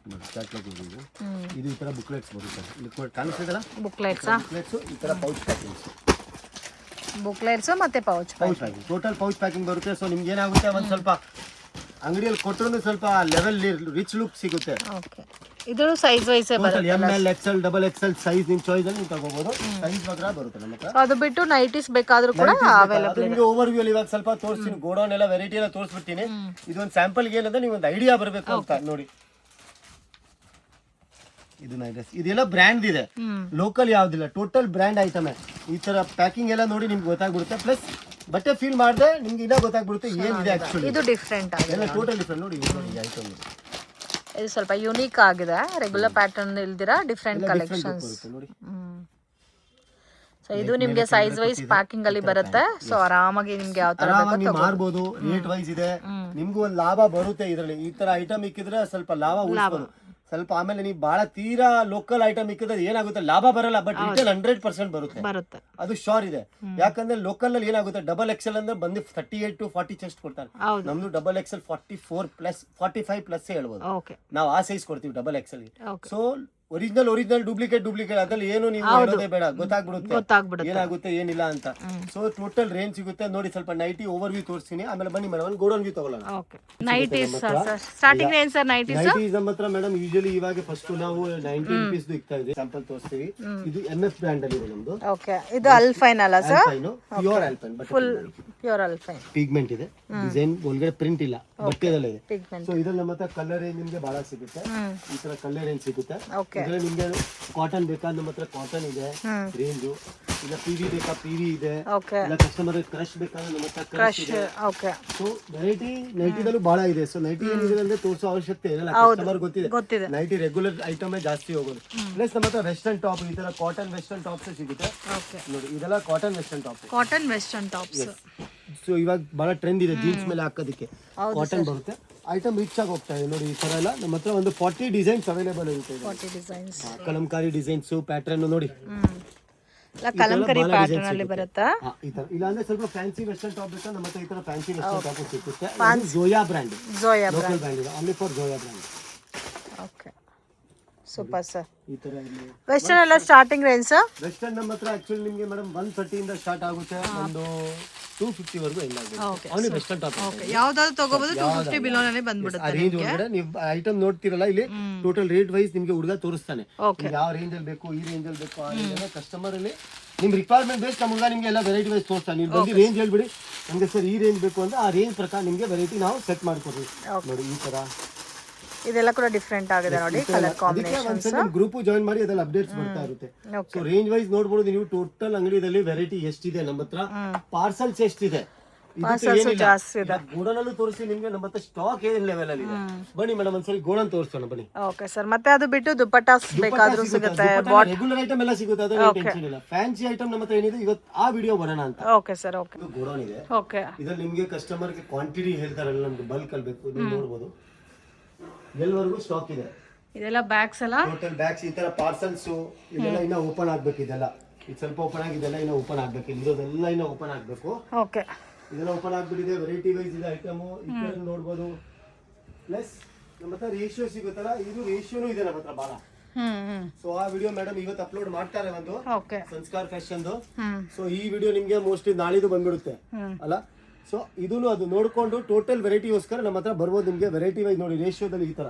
ನೋಡಿ ಕ್ಯಾಟಲಾಗ್ ಇದು, ಇದು ಈ ತರ ಬುಕ್ಲೆಟ್ಸ್ ಬರುತ್ತೆ. ಇಲ್ಲಿ ಕಾಣಿಸ್ತಿದೆಲ್ಲ ಬುಕ್ಲೆಟ್ಸ್, ಬುಕ್ಲೆಟ್ಸ್ ಈ ತರ ಪೌಚ್ ಪ್ಯಾಕಿಂಗ್ಸ್, ಬುಕ್ಲೆಟ್ಸ್ ಮತ್ತೆ pouch packing, total pouch packing ಬರುತ್ತೆ. ಸೊ ನಿಮ್ಗೆ ಏನಾಗುತ್ತೆ, ಒಂದು ಸ್ವಲ್ಪ ಅಂಗಡಿಯಲ್ಲಿ ಕೊಟ್ಟರು ಸ್ವಲ್ಪ ಲೆವೆಲ್ ರಿಚ್ ಲುಕ್ ಸಿಗುತ್ತೆ. ಓಕೆ, ಇದು ಸೈಜ್ ವೈಸ್ ಬರುತ್ತೆ. ML XL double XL size ನಿಮ್ ಚಾಯ್ಸ್ ಅಲ್ಲಿ ನೀವು ತಗೋಬಹುದು. ಸೈಜ್ ಮಾತ್ರ ಬರುತ್ತೆ ನಮ್ಮ ಹತ್ರ. ಅದು ಬಿಟ್ಟು ನೈಟೀಸ್ ಬೇಕಾದ್ರೂ ಕೂಡ ಅವೈಲೇಬಲ್. ನಿಮಗೆ ಓವರ್ ವ್ಯೂ ಅಲ್ಲಿ ಇವಾಗ ಸ್ವಲ್ಪ ತೋರಿಸ್ತೀನಿ, ಗೋಡೌನ್ ಎಲ್ಲ ವೆರೈಟಿ ಎಲ್ಲ ತೋರಿಸ್ಬಿಡ್ತೀನಿ. ಇದೊಂದು ಸ್ಯಾಂಪಲ್ ಗೆ ಏನಂದ್ರೆ ನೀವು ಒಂದು ಐಡಿಯಾ ಬರಬೇಕು ಅಂತ ನೋಡಿ. ಇದು ನೈಸ್, ಇದೆಲ್ಲ ಬ್ರ್ಯಾಂಡ್ ಇದೆ, ಲೋಕಲ್ ಯಾವ್ದಿಲ್ಲ, ಟೋಟಲ್ ಬ್ರ್ಯಾಂಡ್ ಐಟಮ್. ಈ ತರ ಪ್ಯಾಕಿಂಗ್ ಎಲ್ಲ ನೋಡಿ ನಿಮ್ಗೆ ಗೊತ್ತಾಗ್ಬಿಡುತ್ತೆ. ಪ್ಲಸ್ ಬಟ್ಟೆ ಫೀಲ್ ಮಾಡಿದ್ರೆ ನಿಮ್ಗೆ ಇನ್ನೂ ಗೊತ್ತಾಗ್ಬಿಡುತ್ತೆ ಏನಿದೆ ಆಕ್ಚುಲಿ. ಇದು ಡಿಫ್ರೆಂಟ್ ಆಗಿದೆ, ಎಲ್ಲ ಟೋಟಲ್ ಡಿಫ್ರೆಂಟ್ ನೋಡಿ. ಈ ಐಟಮ್ ಇದು ಸ್ವಲ್ಪ ಯೂನಿಕ್ ಆಗಿದೆ, ರೆಗ್ಯುಲರ್ ಪ್ಯಾಟರ್ನ್ ಇಲ್ದಿರಾ ಡಿಫ್ರೆಂಟ್ ಕಲೆಕ್ಷನ್ಸ್ ನೋಡಿ. ಸೊ ಇದು ನಿಮ್ಗೆ ಸೈಜ್ ವೈಸ್ ಪ್ಯಾಕಿಂಗ್ ಅಲ್ಲಿ ಬರುತ್ತೆ. ಸೊ ಆರಾಮಾಗಿ ನಿಮ್ಗೆ ಯಾವ ತರ ಬೇಕು ಮಾರ್ಬೋದು. ರೇಟ್ ವೈಸ್ ಇದೆ, ನಿಮ್ಗೂ ಒಂದು ಲಾಭ ಬರುತ್ತೆ ಇದರಲ್ಲಿ. ಈ ತರ ಐಟಮ್ ಇಕ್ಕಿದ್ರೆ ಸ್ವಲ್ಪ ಲಾಭ ಉಳಿಸ್ಬೋದು ಸ್ವಲ್ಪ. ಆಮೇಲೆ ನೀವು ಬಹಳ ತೀರಾ ಲೋಕಲ್ ಐಟಮ್ ಇಕ್ಕಿದ್ರೆ ಏನಾಗುತ್ತೆ, ಲಾಭ ಬರಲ್ಲ, ಬಟ್ ರಿಟೇಲ್ 100% ಬರುತ್ತೆ, ಅದು ಶೋರ್ ಇದೆ. ಯಾಕಂದ್ರೆ ಲೋಕಲ್ ಅಲ್ಲಿ ಏನಾಗುತ್ತೆ, ಡಬಲ್ XL ಅಂದ್ರೆ ಬಂದು 38 to 40 ಚೆಸ್ಟ್ ಕೊಡ್ತಾರೆ. ನಮ್ದು ಡಬಲ್ XL 44 ಪ್ಲಸ್ 45 ಪ್ಲಸ್ ಹೇಳ್ಬೋದು. ನಾವು ಆ ಸೈಜ್ ಕೊಡ್ತೀವಿ double XL. So original duplicate ಅದ್ರಲ್ಲಿ ಏನು ನೀವು ಹೇಳೋದೇ ಬೇಡ, ಗೊತ್ತಾಗ್ಬಿಡುತ್ತೆ ಏನಾಗುತ್ತೆ ಏನಿಲ್ಲ ಅಂತ. ಸೊ ಟೋಟಲ್ ರೇಂಜ್ ಸಿಗುತ್ತೆ ನೋಡಿ. ಸ್ವಲ್ಪ ನೈಟಿ ಓವರ್ ವ್ಯೂ ತೋರಿಸ್ತೀನಿ, ಆಮೇಲೆ ಬನ್ನಿ ಮೇಡಮ್ ಗೋಡೌನ್ ವ್ಯೂ ತಗೊಳ್ಳೋಣ. Nighties starting range sir? Nighties ನಮ್ಮ ಹತ್ರ ಮೇಡಮ್ ಯೂಶಲಿ ಇವಾಗ ಫಸ್ಟ್ ನಾವು 90 rupees ಇಕ್ತಾ ಇದೆ. ಸ್ಯಾಂಪಲ್ ತೋರಿಸ್ತೀವಿ. ಇದು MF ಬ್ರ್ಯಾಂಡ್ ಅಲ್ಲಿ ಇದೆ ನಮ್ದು. ಓಕೆ, ಇದು ಅಲ್ಪೈನ್ ಅಲ್ಲ sir? Pure alpine, but pure alpine pigment ಇದೆ, ಡಿಸೈನ್ ಒಳಗಡೆ ಪ್ರಿಂಟ್ ಇಲ್ಲ, ಬಟ್ಟೆದಲ್ಲ ಇದೆ. ಪಿಗ್ಮೆಂಟ್. ಸೊ ಇದ್ರಲ್ಲಿ ನಮ್ಮ ಹತ್ರ ಕಲರ್ ರೇಂಜ್ ನಿಮ್ಗೆ ಬಹಳ ಸಿಗುತ್ತೆ. ಈ ತರ ಕಲರ್ ರೇಂಜ್ ಸಿಗುತ್ತೆ. ಓಕೆ. ಇದ್ರಲ್ಲಿ ನಿಮ್ಗೆ ಕಾಟನ್ ಬೇಕಾ ನಮ್ಮ ಹತ್ರ ಕಾಟನ್ ಇದೆ ರೇಂಜ್. ಇಲ್ಲ ಪಿವಿ ಬೇಕಾ ಪಿವಿ ಇದೆ. ಓಕೆ. ಇಲ್ಲ ಕಸ್ಟಮರ್ ಕ್ರಶ್ ಬೇಕಾದ್ರೆ ನಮ್ಮ ಹತ್ರ ಕ್ರಶ್ ಇದೆ. ಓಕೆ. ಸೊ ವೆರೈಟಿ ನೈಟಿದಲ್ಲೂ ಬಹಳ ಇದೆ. ಸೊ ನೈಟಿ ಏನಿದೆ ಅಂದ್ರೆ ತೋರಿಸೋ ಅವಶ್ಯಕತೆ ಇರಲ್ಲ, ಕಸ್ಟಮರ್ ಗೊತ್ತಿದೆ. ನೈಟಿ ರೆಗ್ಯುಲರ್ ಐಟಮ್ ಜಾಸ್ತಿ ಹೋಗೋದು. ಪ್ಲಸ್ ನಮ್ಮ ಹತ್ರ ವೆಸ್ಟರ್ನ್ ಟಾಪ್, ಈ ತರ ಕಾಟನ್ ವೆಸ್ಟರ್ನ್ ಟಾಪ್ಸ್ ಸಿಗುತ್ತೆ. ಓಕೆ. ನೋಡಿ ಇದೆಲ್ಲ cotton western top. Cotton western tops. So ಇವಾಗ ಬಹಳ ಟ್ರೆಂಡ್ ಇದೆ ಜೀನ್ಸ್ ಮೇಲೆ ಹಾಕೋದಕ್ಕೆ. ಕಾಟನ್ ಬರುತ್ತೆ, ಐಟಮ್ ರಿಚ್ ಆಗಿ ಹೋಗ್ತಾ ಇದೆ. ನೋಡಿ ಈ ತರ ಎಲ್ಲ ನಮ್ಮ ಹತ್ರ ಒಂದು 40 ಡಿಸೈನ್ಸ್ ಅವೈಲೇಬಲ್ ಇರುತ್ತೆ. 40 ಡಿಸೈನ್ಸ್. ಕಲಂಕಾರಿ ಡಿಸೈನ್ಸ್ ಪ್ಯಾಟರ್ನ್ ನೋಡಿ. ಕಲಂಕಾರಿ ಪ್ಯಾಟರ್ನ್ ಅಲ್ಲಿ ಬರುತ್ತಾ? ಈ ತರ. ಇಲ್ಲ ಅಂದ್ರೆ ಸ್ವಲ್ಪ ಫ್ಯಾನ್ಸಿ ವೆಸ್ಟರ್ನ್ ಟಾಪ್ ಬೇಕಾ ನಮ್ಮ ಹತ್ರ ಈ ತರ ಫ್ಯಾನ್ಸಿ ವೆಸ್ಟರ್ನ್ ಟಾಪ್ ಸಿಗುತ್ತೆ. ಜೋಯಾ ಬ್ರ್ಯಾಂಡ್, ಲೋಕಲ್ ಬ್ರ್ಯಾಂಡ್ ಇದೆ, only for Zoya brand. Okay, super sir. ಈ ತರ ವೆಸ್ಟರ್ನ್ ಎಲ್ಲ ಸ್ಟಾರ್ಟಿಂಗ್ ರೇಂಜ್ ಸರ್? ವೆಸ್ಟರ್ನ್ ನಮ್ಮ ಹತ್ರ ಆಕ್ಚುಲಿ ನಿಮಗೆ ಮೇಡಮ್ 130 ಇಂದ ಸ್ಟಾರ್ಟ್ ಆಗುತ್ತೆ, ಒಂದು 250 ವರೆಗೂ ಎಲ್ಲ ಆಗುತ್ತೆ. Only western top. ಓಕೆ, ಯಾವ್ದಾದ್ರು ತಗೋಬಹುದು, 250 ಬಿಲೋ ನಲ್ಲಿ ಬಂದ್ಬಿಡುತ್ತೆ. ಆ ರೇಂಜ್ ಒಳಗಡೆ ನೀವು ಐಟಮ್ ನೋಡ್ತಿರಲ್ಲ, ಇಲ್ಲಿ ಟೋಟಲ್ ರೇಟ್ ವೈಸ್ ನಿಮಗೆ ಹುಡುಗ ತೋರಿಸ್ತಾನೆ. ಯಾವ ರೇಂಜ್ ಅಲ್ಲಿ ಬೇಕು, ಈ ರೇಂಜ್ ಅಲ್ಲಿ ಬೇಕು, ಆ ರೇಂಜ್ ಅಲ್ಲಿ ಕಸ್ಟಮರ್ ಅಲ್ಲಿ ನಿಮ್ ರಿಕ್ವೈರ್ಮೆಂಟ್ ಬೇಸ್ ನಮ್ಮ ಹುಡುಗ ನಿಮ್ಗೆ ಎಲ್ಲ ವೆರೈಟಿ ವೈಸ್ ತೋರಿಸ್ತಾನೆ. ನೀವು ಬಂದು ರೇಂಜ್ ಹೇಳ್ಬಿಡಿ, ನಮಗೆ ಸರ್ ಈ ರೇಂಜ್ ಬೇಕು ಅಂದ್ರೆ ಆ ರೇಂಜ್ ಪ್ರಕಾರ ನಿಮಗೆ ವೆರೈಟಿ ನಾವು ಸೆಟ್ ಮಾಡ್ಕೊಡ್ತೀವಿ. ನೋಡಿ ಈ ತರ ಇದೆಲ್ಲ ಕೂಡ ಡಿಫರೆಂಟ್ ಆಗಿದೆ ನೋಡಿ, ಕಲರ್ ಕಾಂಬಿನೇಷನ್ಸ್. ಗ್ರೂಪ್ ಜಾಯಿನ್ ಮಾಡಿ ಅದೆಲ್ಲ ಅಪ್ಡೇಟ್ಸ್ ಬರ್ತಾ ಇರುತ್ತೆ. ಸೊ ರೇಂಜ್ ವೈಸ್ ನೋಡಬಹುದು ನೀವು. ಟೋಟಲ್ ಅಂಗಡಿಯಲ್ಲಿ ವೆರೈಟಿ ಎಷ್ಟಿದೆ ನಮ್ಮ ಹತ್ರ, ಪಾರ್ಸಲ್ಸ್ ಎಷ್ಟಿದೆ, ಗೋಡನಲ್ಲೂ ತೋರಿಸಿ ನಿಮ್ಗೆ. ನಮ್ಮ ಹತ್ರ ಸ್ಟಾಕ್ ಏನ್ ಲೆವೆಲ್ ಅಲ್ಲಿ ಇದೆ. ಬನ್ನಿ ಮೇಡಮ್ ಒಂದ್ಸರಿ ಗೋಡನ್ ತೋರಿಸೋಣ ಬನ್ನಿ. Okay sir. ಮತ್ತೆ ಅದು ಬಿಟ್ಟು ದುಪಟ್ಟಾಸ್ ಬೇಕಾದ್ರೂ ಸಿಗುತ್ತೆ, ರೆಗ್ಯುಲರ್ ಐಟಮ್ ಎಲ್ಲ ಸಿಗುತ್ತೆ, ಅದು ಟೆನ್ಷನ್ ಇಲ್ಲ. ಫ್ಯಾನ್ಸಿ ಐಟಮ್ ನಮ್ಮ ಹತ್ರ ಏನಿದೆ ಇವತ್ತು ಆ ವಿಡಿಯೋ ಬರೋಣ ಅಂತ. Okay sir. ಓಕೆ, ಗೋಡನ್ ಇದೆ. ಓಕೆ. ಇದ್ರಲ್ಲಿ ನಿಮ್ಗೆ ಕಸ್ಟಮರ್ ಗೆ ಕ್ವಾಂಟಿಟಿ ಹೇಳ್ತಾರಲ್ಲ, ನಮ್ಗೆ ಬಲ್ಕ್ ಅಲ್ಲಿ ಬೇಕು, ನೀವು ನೋಡಬಹುದು ಎಲ್ಲವರೆಗೂ ಸ್ಟಾಕ್ ಇದೆ. ಇದೆಲ್ಲ ಬ್ಯಾಗ್ಸ್ ಎಲ್ಲ ಟೋಟಲ್ ಬ್ಯಾಗ್ಸ್, ಈ ತರ ಪಾರ್ಸಲ್ಸ್ ಇದೆಲ್ಲ ಇನ್ನ ಓಪನ್ ಆಗ್ಬೇಕು. ಇದೆಲ್ಲ ಇದು ಸ್ವಲ್ಪ ಓಪನ್ ಆಗಿದೆಲ್ಲ ಇನ್ನ ಓಪನ್ ಆಗ್ಬೇಕು. ಇರೋದೆಲ್ಲ ಇನ್ನ ಓಪನ್ ಆಗ್ಬೇಕು. ಓಕೆ, ಇದೆಲ್ಲ ಓಪನ್ ಆಗ್ಬಿಟ್ಟಿದೆ. ವೆರೈಟಿ ವೈಸ್ ಇದೆ ಐಟಮ್, ಈ ತರ ನೋಡಬಹುದು. ಪ್ಲಸ್ ನಮ್ಮ ಹತ್ರ ರೇಷಿಯೋ ಸಿಗುತ್ತಲ್ಲ, ಇದು ರೇಷಿಯೋನು ಇದೆ ನಮ್ಮ ಹತ್ರ ಬಹಳ. ಸೊ ಆ ವಿಡಿಯೋ ಮೇಡಮ್ ಇವತ್ತು ಅಪ್ಲೋಡ್ ಮಾಡ್ತಾರೆ ಒಂದು ಸಂಸ್ಕಾರ ಫ್ಯಾಷನ್. ಸೊ ಈ ವಿಡಿಯೋ ನಿಮ್ಗೆ ಮೋಸ್ಟ್ಲಿ ನಾಳಿದ್ದು ಬಂದ್ಬಿಡುತ್ತೆ ಅಲ್ಲ. ಸೊ ಇದನ್ನು ಅದು ನೋಡ್ಕೊಂಡು ಟೋಟಲ್ ವೆರೈಟಿಗೋಸ್ಕರ ನಮ್ಮ ಹತ್ರ ಬರ್ಬೋದು. ನಿಮ್ಗೆ ವೆರೈಟಿ ವೈಸ್ ನೋಡಿ, ರೇಷಿಯೋದಲ್ಲಿ ಈ ತರ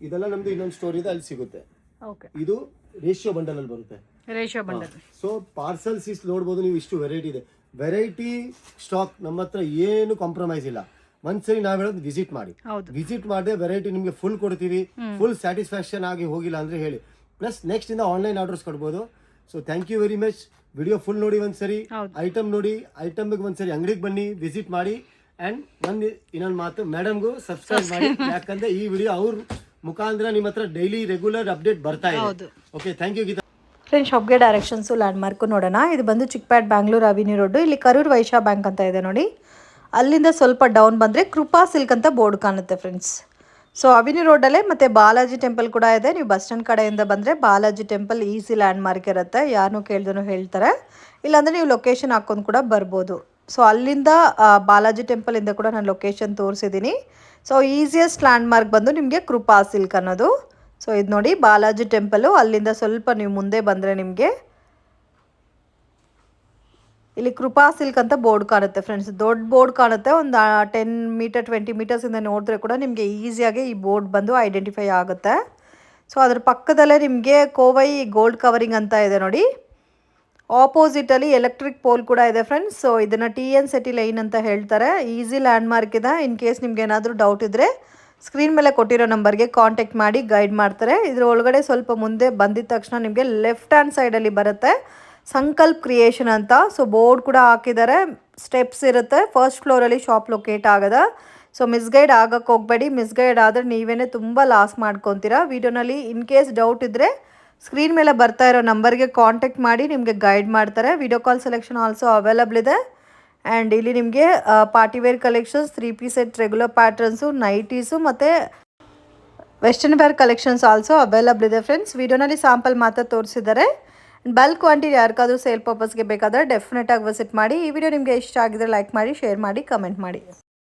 ಇದೆಲ್ಲ ನಮ್ದು ಇನ್ನೊಂದು ಸ್ಟೋರ್ ಇದೆ, ಅಲ್ಲಿ ಸಿಗುತ್ತೆ. ಇದು ರೇಷಿಯೋ ಬಂಡಲ್ ಅಲ್ಲಿ ಬರುತ್ತೆ. Ratio bundle. ಸೊ ಪಾರ್ಸಲ್ಸ್ ಇಷ್ಟು ನೋಡ್ಬೋದು ನೀವು, ಇಷ್ಟು ವೆರೈಟಿ ಇದೆ. ವೆರೈಟಿ ಸ್ಟಾಕ್ ನಮ್ಮ ಹತ್ರ ಏನು ಕಾಂಪ್ರಮೈಸ್ ಇಲ್ಲ. ಒಂದ್ಸರಿ ನಾವ್ ಹೇಳೋದು ವಿಸಿಟ್ ಮಾಡಿ. ವಿಸಿಟ್ ಮಾಡದೆ ವೆರೈಟಿ ನಿಮ್ಗೆ ಫುಲ್ ಕೊಡ್ತೀವಿ. ಫುಲ್ ಸ್ಯಾಟಿಸ್ಫ್ಯಾಕ್ಷನ್ ಆಗಿ ಹೋಗಿಲ್ಲ ಅಂದ್ರೆ ಹೇಳಿ. ಪ್ಲಸ್ ನೆಕ್ಸ್ಟ್ ಇಂದ ಆನ್ಲೈನ್ ಆರ್ಡರ್ಸ್ ಕೊಡ್ಬೋದು. So thank you very much. Video full ನೋಡಿ, ಒಂದ್ಸರಿ ಐಟಮ್ ನೋಡಿ, ಐಟಮ್ ಒಂದ್ಸರಿ ಅಂಗಡಿಗೆ ಬನ್ನಿ, ವಿಸಿಟ್ ಮಾಡಿ. ಅಂಡ್ ಇನ್ನೊಂದು ಮಾತು, ಮೇಡಮ್ಗೂ ಸಬ್ಸ್ಕ್ರೈಬ್ ಮಾಡಿ, ಯಾಕಂದ್ರೆ ಈ ವಿಡಿಯೋ ಅವ್ರ ಮುಖಾಂತರ ನಿಮ್ಮ ಹತ್ರ ಡೈಲಿ ರೆಗ್ಯುಲರ್ ಅಪ್ಡೇಟ್ ಬರ್ತಾ ಇದೆ. Okay, thank you Geetha. Friends, ಶಾಪ್ಗೆ ಡೈರೆಕ್ಷನ್ಸು ಲ್ಯಾಂಡ್ಮಾರ್ಕು ನೋಡೋಣ. ಇದು ಬಂದು ಚಿಕ್ಪೇಟ್ ಬ್ಯಾಂಗ್ಳೂರ್ ಅವಿನ್ಯೂ ರೋಡು. ಇಲ್ಲಿ ಕರೂರ್ ವೈಶ್ಯ ಬ್ಯಾಂಕ್ ಅಂತ ಇದೆ ನೋಡಿ. ಅಲ್ಲಿಂದ ಸ್ವಲ್ಪ ಡೌನ್ ಬಂದರೆ ಕೃಪಾ ಸಿಲ್ಕ್ ಅಂತ ಬೋರ್ಡ್ ಕಾಣುತ್ತೆ ಫ್ರೆಂಡ್ಸ್. ಸೊ ಅವಿನ್ಯೂ ರೋಡಲ್ಲೇ ಮತ್ತು ಬಾಲಾಜಿ ಟೆಂಪಲ್ ಕೂಡ ಇದೆ. ನೀವು ಬಸ್ ಸ್ಟ್ಯಾಂಡ್ ಕಡೆಯಿಂದ ಬಂದರೆ ಬಾಲಾಜಿ ಟೆಂಪಲ್ ಈಸಿ ಲ್ಯಾಂಡ್ಮಾರ್ಕ್ ಇರುತ್ತೆ, ಯಾರನ್ನೂ ಕೇಳ್ದೂ ಹೇಳ್ತಾರೆ. ಇಲ್ಲಾಂದರೆ ನೀವು ಲೊಕೇಶನ್ ಹಾಕೊಂಡು ಕೂಡ ಬರ್ಬೋದು. ಸೊ ಅಲ್ಲಿಂದ ಬಾಲಾಜಿ ಟೆಂಪಲಿಂದ ಕೂಡ ನಾನು ಲೊಕೇಶನ್ ತೋರಿಸಿದ್ದೀನಿ. ಸೊ ಈಸಿಯೆಸ್ಟ್ ಲ್ಯಾಂಡ್ಮಾರ್ಕ್ ಬಂದು ನಿಮಗೆ ಕೃಪಾ ಸಿಲ್ಕ್ ಅನ್ನೋದು. ಸೊ ಇದು ನೋಡಿ ಬಾಲಾಜಿ ಟೆಂಪಲು. ಅಲ್ಲಿಂದ ಸ್ವಲ್ಪ ನೀವು ಮುಂದೆ ಬಂದರೆ ನಿಮಗೆ ಇಲ್ಲಿ ಕೃಪಾ ಸಿಲ್ಕ್ ಅಂತ ಬೋರ್ಡ್ ಕಾಣುತ್ತೆ ಫ್ರೆಂಡ್ಸ್. ದೊಡ್ಡ ಬೋರ್ಡ್ ಕಾಣುತ್ತೆ. ಒಂದು 10 ಮೀಟರ್ 20 ಮೀಟರ್ಸಿಂದ ನೋಡಿದ್ರೆ ಕೂಡ ನಿಮಗೆ ಈಸಿಯಾಗಿ ಈ ಬೋರ್ಡ್ ಬಂದು ಐಡೆಂಟಿಫೈ ಆಗುತ್ತೆ. ಸೊ ಅದ್ರ ಪಕ್ಕದಲ್ಲೇ ನಿಮಗೆ ಕೋವೈ ಗೋಲ್ಡ್ ಕವರಿಂಗ್ ಅಂತ ಇದೆ ನೋಡಿ. ಆಪೋಸಿಟಲ್ಲಿ ಎಲೆಕ್ಟ್ರಿಕ್ ಪೋಲ್ ಕೂಡ ಇದೆ ಫ್ರೆಂಡ್ಸ್. ಸೊ ಇದನ್ನು TN ಲೈನ್ ಅಂತ ಹೇಳ್ತಾರೆ. ಈಸಿ ಲ್ಯಾಂಡ್ಮಾರ್ಕ್ ಇದೆ. ಇನ್ ಕೇಸ್ ನಿಮ್ಗೆ ಏನಾದರೂ ಡೌಟ್ ಇದ್ದರೆ ಸ್ಕ್ರೀನ್ ಮೇಲೆ ಕೊಟ್ಟಿರೋ ನಂಬರ್ಗೆ ಕಾಂಟ್ಯಾಕ್ಟ್ ಮಾಡಿ ಗೈಡ್ ಮಾಡ್ತಾರೆ. ಇದ್ರ ಒಳಗಡೆ ಸ್ವಲ್ಪ ಮುಂದೆ ಬಂದಿದ ತಕ್ಷಣ ನಿಮಗೆ ಲೆಫ್ಟ್ ಹ್ಯಾಂಡ್ ಸೈಡಲ್ಲಿ ಬರುತ್ತೆ ಸಂಕಲ್ಪ್ ಕ್ರಿಯೇಷನ್ ಅಂತ. ಸೊ ಬೋರ್ಡ್ ಕೂಡ ಹಾಕಿದ್ದಾರೆ, ಸ್ಟೆಪ್ಸ್ ಇರುತ್ತೆ. ಫಸ್ಟ್ ಫ್ಲೋರಲ್ಲಿ ಶಾಪ್ ಲೊಕೇಟ್ ಆಗದ. ಸೊ ಮಿಸ್ಗೈಡ್ ಆಗಕ್ಕೆ ಹೋಗಬೇಡಿ. ಮಿಸ್ಗೈಡ್ ಆದರೆ ನೀವೇ ತುಂಬ ಲಾಸ್ ಮಾಡ್ಕೊತೀರಾ. ವಿಡಿಯೋನಲ್ಲಿ ಇನ್ ಕೇಸ್ ಡೌಟ್ ಇದ್ದರೆ ಸ್ಕ್ರೀನ್ ಮೇಲೆ ಬರ್ತಾ ಇರೋ ನಂಬರ್ಗೆ ಕಾಂಟ್ಯಾಕ್ಟ್ ಮಾಡಿ ನಿಮಗೆ ಗೈಡ್ ಮಾಡ್ತಾರೆ. Video call selection also available ಇದೆ. ಆ್ಯಂಡ್ ಇಲ್ಲಿ ನಿಮಗೆ party wear collections, 3 piece set, regular patterns, nighties ಮತ್ತು western wear collections also available ಇದೆ ಫ್ರೆಂಡ್ಸ್. ವಿಡಿಯೋನಲ್ಲಿ ಸ್ಯಾಂಪಲ್ ಮಾತ್ರ ತೋರಿಸಿದ್ದಾರೆ. ಬಲ್ಕ್ ಕ್ವಾಂಟಿಟಿ ಯಾರಿಗಾದರೂ ಸೇಲ್ ಪರ್ಪಸ್ಗೆ ಬೇಕಾದರೆ ಡೆಫಿನೆಟಾಗಿ ವಿಸಿಟ್ ಮಾಡಿ. ಈ ವಿಡಿಯೋ ನಿಮಗೆ ಇಷ್ಟ ಆಗಿದ್ರೆ ಲೈಕ್ ಮಾಡಿ, ಶೇರ್ ಮಾಡಿ, ಕಮೆಂಟ್ ಮಾಡಿ.